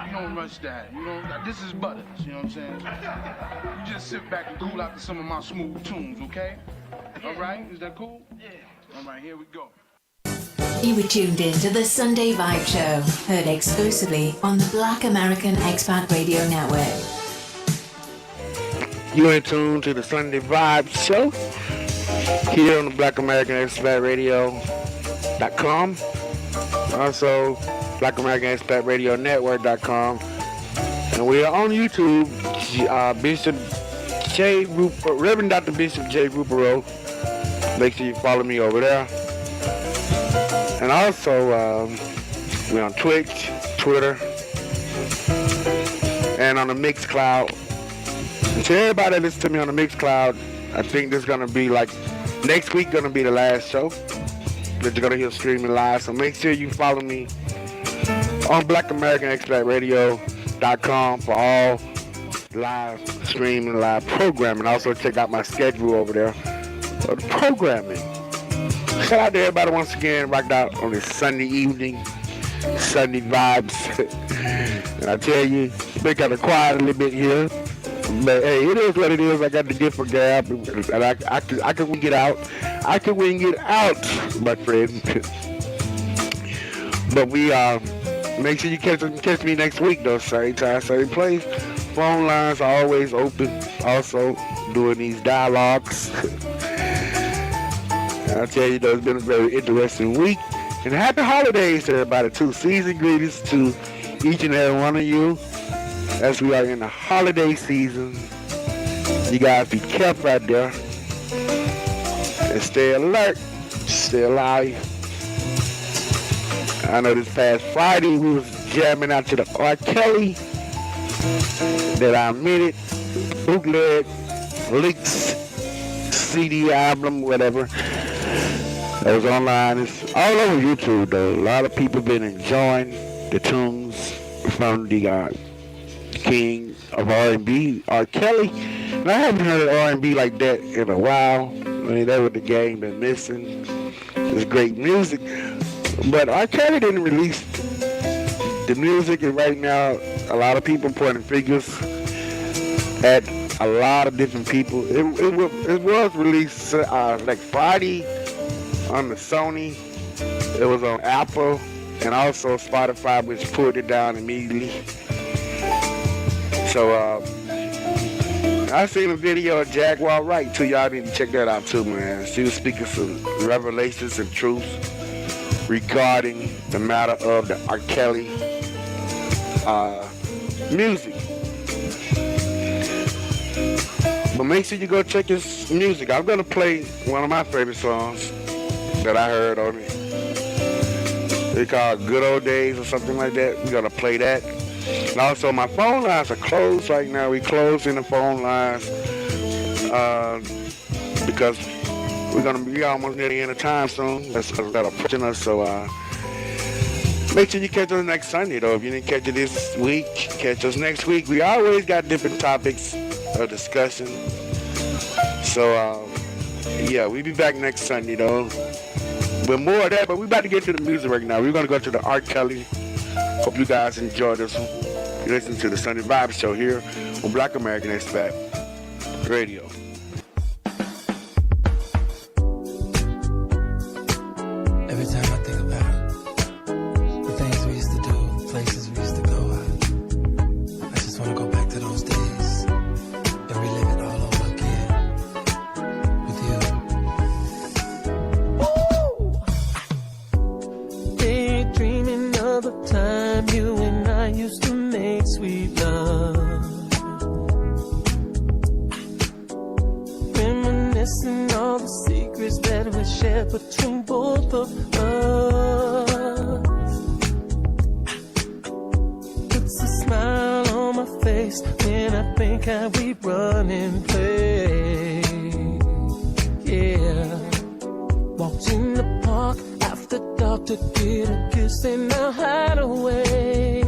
You don't rush that. You don't. This is butters. You know what I'm saying? You just sit back and cool out to some of my smooth tunes, okay? All right? Is that cool? Yeah. All right, here we go. You were tuned in to the Sunday Vibe Show, heard exclusively on the Black American Expat Radio Network. You're in tune to the Sunday Vibe Show here on the Black American Expat Radio.com. Also, Black American Expat Radio Network.com. And we are on YouTube, Bishop J. Rupert, Reverend Dr. Bishop J. Rupert. Make sure you follow me over there. And also, we're on Twitch, Twitter, and on the Mixcloud. And to everybody that listens to me on the Mixcloud, I think this is going to be like, next week going to be the last show that you're going to hear streaming live. So make sure you follow me on BlackAmericanExpatRadio.com for all live streaming, live programming. Also check out my schedule over there for the programming. Shout out to everybody once again, rocked out on this Sunday evening, Sunday vibes. And I tell you, it's been kind of quiet a little bit here. But hey, it is what it is. I got the gift for gab, and I can wing it out. I can wing it out, my friend. But we make sure you catch me next week though. Same time, same place. Phone lines are always open. Also doing these dialogues. I tell you, though, it's been a very interesting week. And happy holidays to everybody too. Season greetings to each and every one of you. As we are in the holiday season, you guys be careful out there and stay alert, stay alive. I know this past Friday we was jamming out to the R. Kelly, that I minute, bootleg, leaks, CD album, whatever. That was online. It's all over YouTube though. A lot of people been enjoying the tunes from the King of R&B, R. Kelly. And I haven't heard R&B like that in a while. I mean, that was the game been missing. It's great music. But R. Kelly didn't release the music, and right now, a lot of people pointing fingers at a lot of different people. It was released like Friday on the Sony. It was on Apple and also Spotify, which pulled it down immediately. So, I seen a video of Jaguar Wright too. Y'all need to check that out too, man. She was speaking some revelations and truths regarding the matter of the R. Kelly music. But make sure you go check his music. I'm gonna play one of my favorite songs that I heard on it. It's called Good Old Days or something like that. We're gonna play that. And also, my phone lines are closed right now. We closing the phone lines because we're gonna be almost near the end of time soon. That's approaching us. So make sure you catch us next Sunday, though. If you didn't catch it this week, catch us next week. We always got different topics of discussion. So yeah, we'll be back next Sunday, though. With more of that, but we're about to get to the music right now. We're gonna go to the R. Kelly. Hope you guys enjoy this one. You listen to the Sunday Vibe Show here on Black American Expat Radio. Every time I think about the things we used to do, places we used to go, I just want to go back to those days and relive it the secrets that we share between both of us. Puts a smile on my face when I think how we run and play. Yeah. Walked in the park after dark to get a kiss in our hideaway.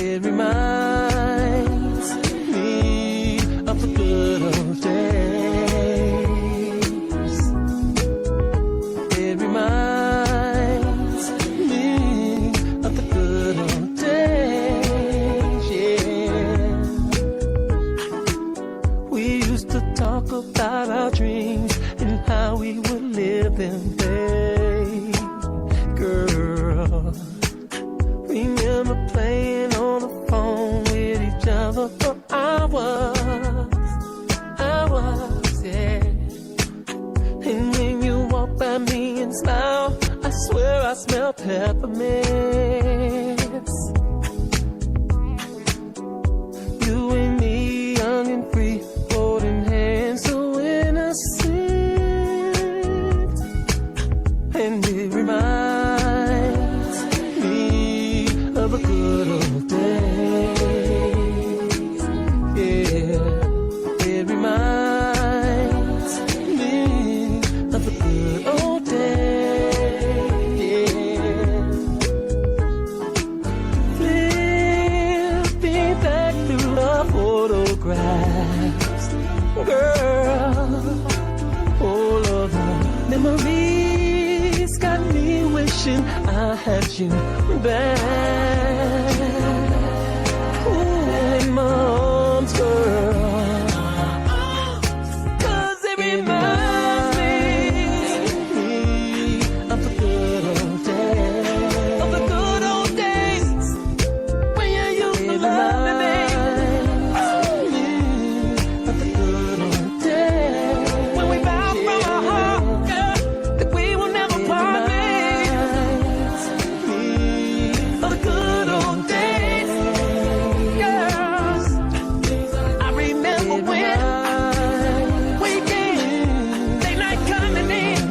It reminds me of the good old days. It reminds me of the good old days, yeah. We used to talk about our dreams and how we would live them, babe. Girl, remember playing on the phone with each other for hours, yeah. And when you walk by me and smile, I swear I smell peppermints. You and me, young and free, holding hands so innocent. And it reminds me of a good old days. Yeah, it reminds me of the good old days. Yeah, flipping back through the photographs, girl, all of the memories got me wishing I had you back. Ooh, in my arms, girl. 'Cause it reminds me of the good old days. Of the good old days when you used to love me, baby. Of the good old days when we vowed from our heart, girl, that we will never part, baby. Of the good old days, girls. I remember when we danced, late night coming in,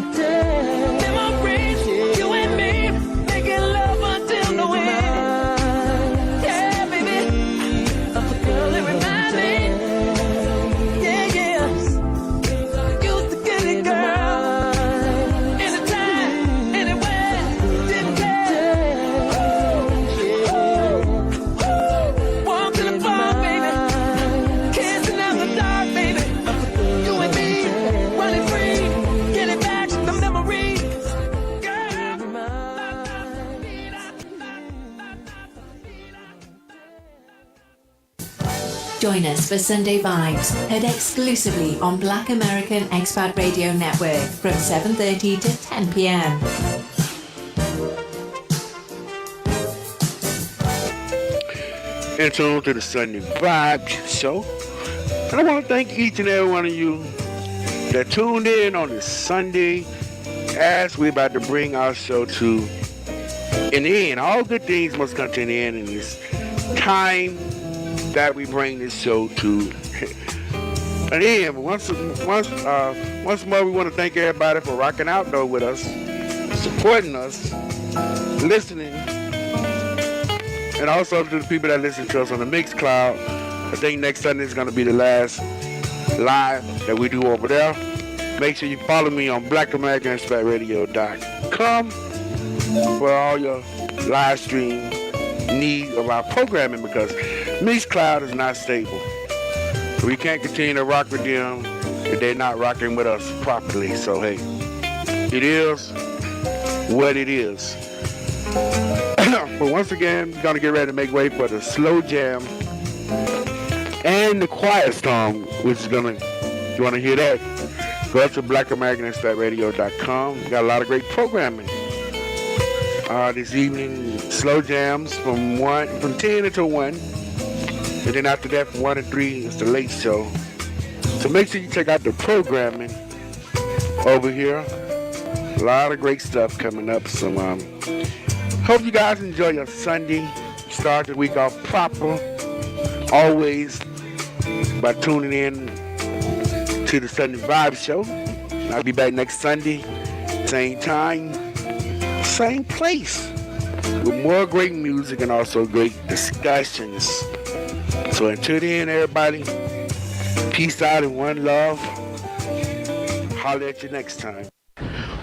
memories, you and me, making love until the end. Yeah, baby, girl, it reminds me. Yeah, yeah, used to get it, girl, anytime, anywhere, didn't care. Walk to the bar, baby, kissing out the dark, baby. You and me, running free, getting back the memories, Join us for Sunday Vibes, heard exclusively on Black American Expat Radio Network from 7:30 to 10 p.m. And tune to the Sunday Vibes Show. And I want to thank each and every one of you that tuned in on this Sunday as we're about to bring our show to an end. All good things must come to an end in this time that we bring this show to an end. But once more, we want to thank everybody for rocking out though with us, supporting us, listening, and also to the people that listen to us on the Mixcloud. I think next Sunday is going to be the last live that we do over there. Make sure you follow me on BlackAmericanExpatRadio.com for all your live stream need of our programming, because Mixcloud is not stable. We can't continue to rock with them if they're not rocking with us properly. So hey, it is what it is. But once again, we're gonna get ready to make way for the slow jam and the quiet storm, which is gonna, you wanna hear that, go up to BlackAmericanExpatRadio.com. We got a lot of great programming this evening. Slow jams from 10 until 1. And then after that, from 1 to 3, it's the late show. So make sure you check out the programming over here. A lot of great stuff coming up. So hope you guys enjoy your Sunday. Start the week off proper. Always by tuning in to the Sunday Vibe Show. I'll be back next Sunday, same time, same place, with more great music and also great discussions. So until then, everybody, peace out and one love. Holler at you next time.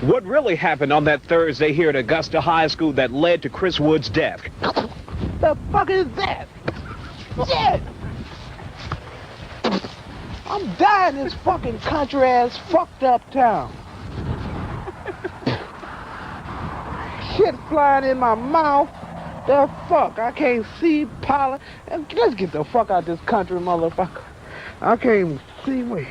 What really happened on that Thursday here at Augusta High School that led to Chris Wood's death? The fuck is that? Shit! I'm dying in this fucking country ass fucked up town. Shit flying in my mouth. The fuck? I can't see pollen. Let's get the fuck out of this country, motherfucker. I can't even see me.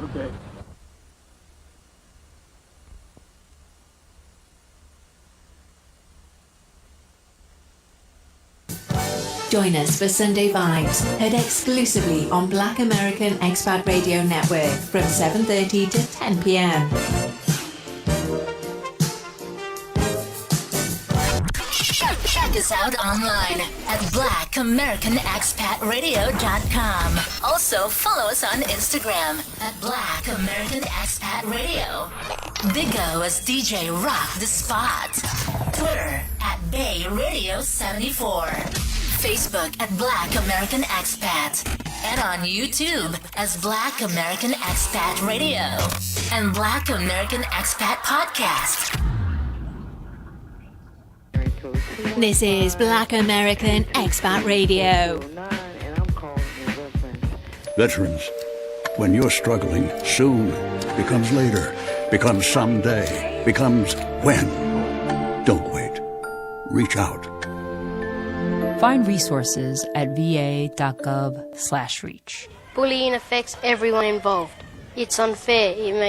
Okay. Join us for Sunday Vibes, heard exclusively on Black American Expat Radio Network from 7:30 to 10 p.m. Check us out online at blackamericanexpatradio.com. Also, follow us on Instagram at Black American Expat Radio. Big O as DJ Rock the Spot. Twitter at Bay Radio 74. Facebook at Black American Expat. And on YouTube as Black American Expat Radio. And Black American Expat Podcast. This is Black American Expat Radio. Veterans, when you're struggling, soon becomes later, becomes someday, becomes when. Don't wait. Reach out. Find resources at va.gov/reach. Bullying affects everyone involved. It's unfair. It makes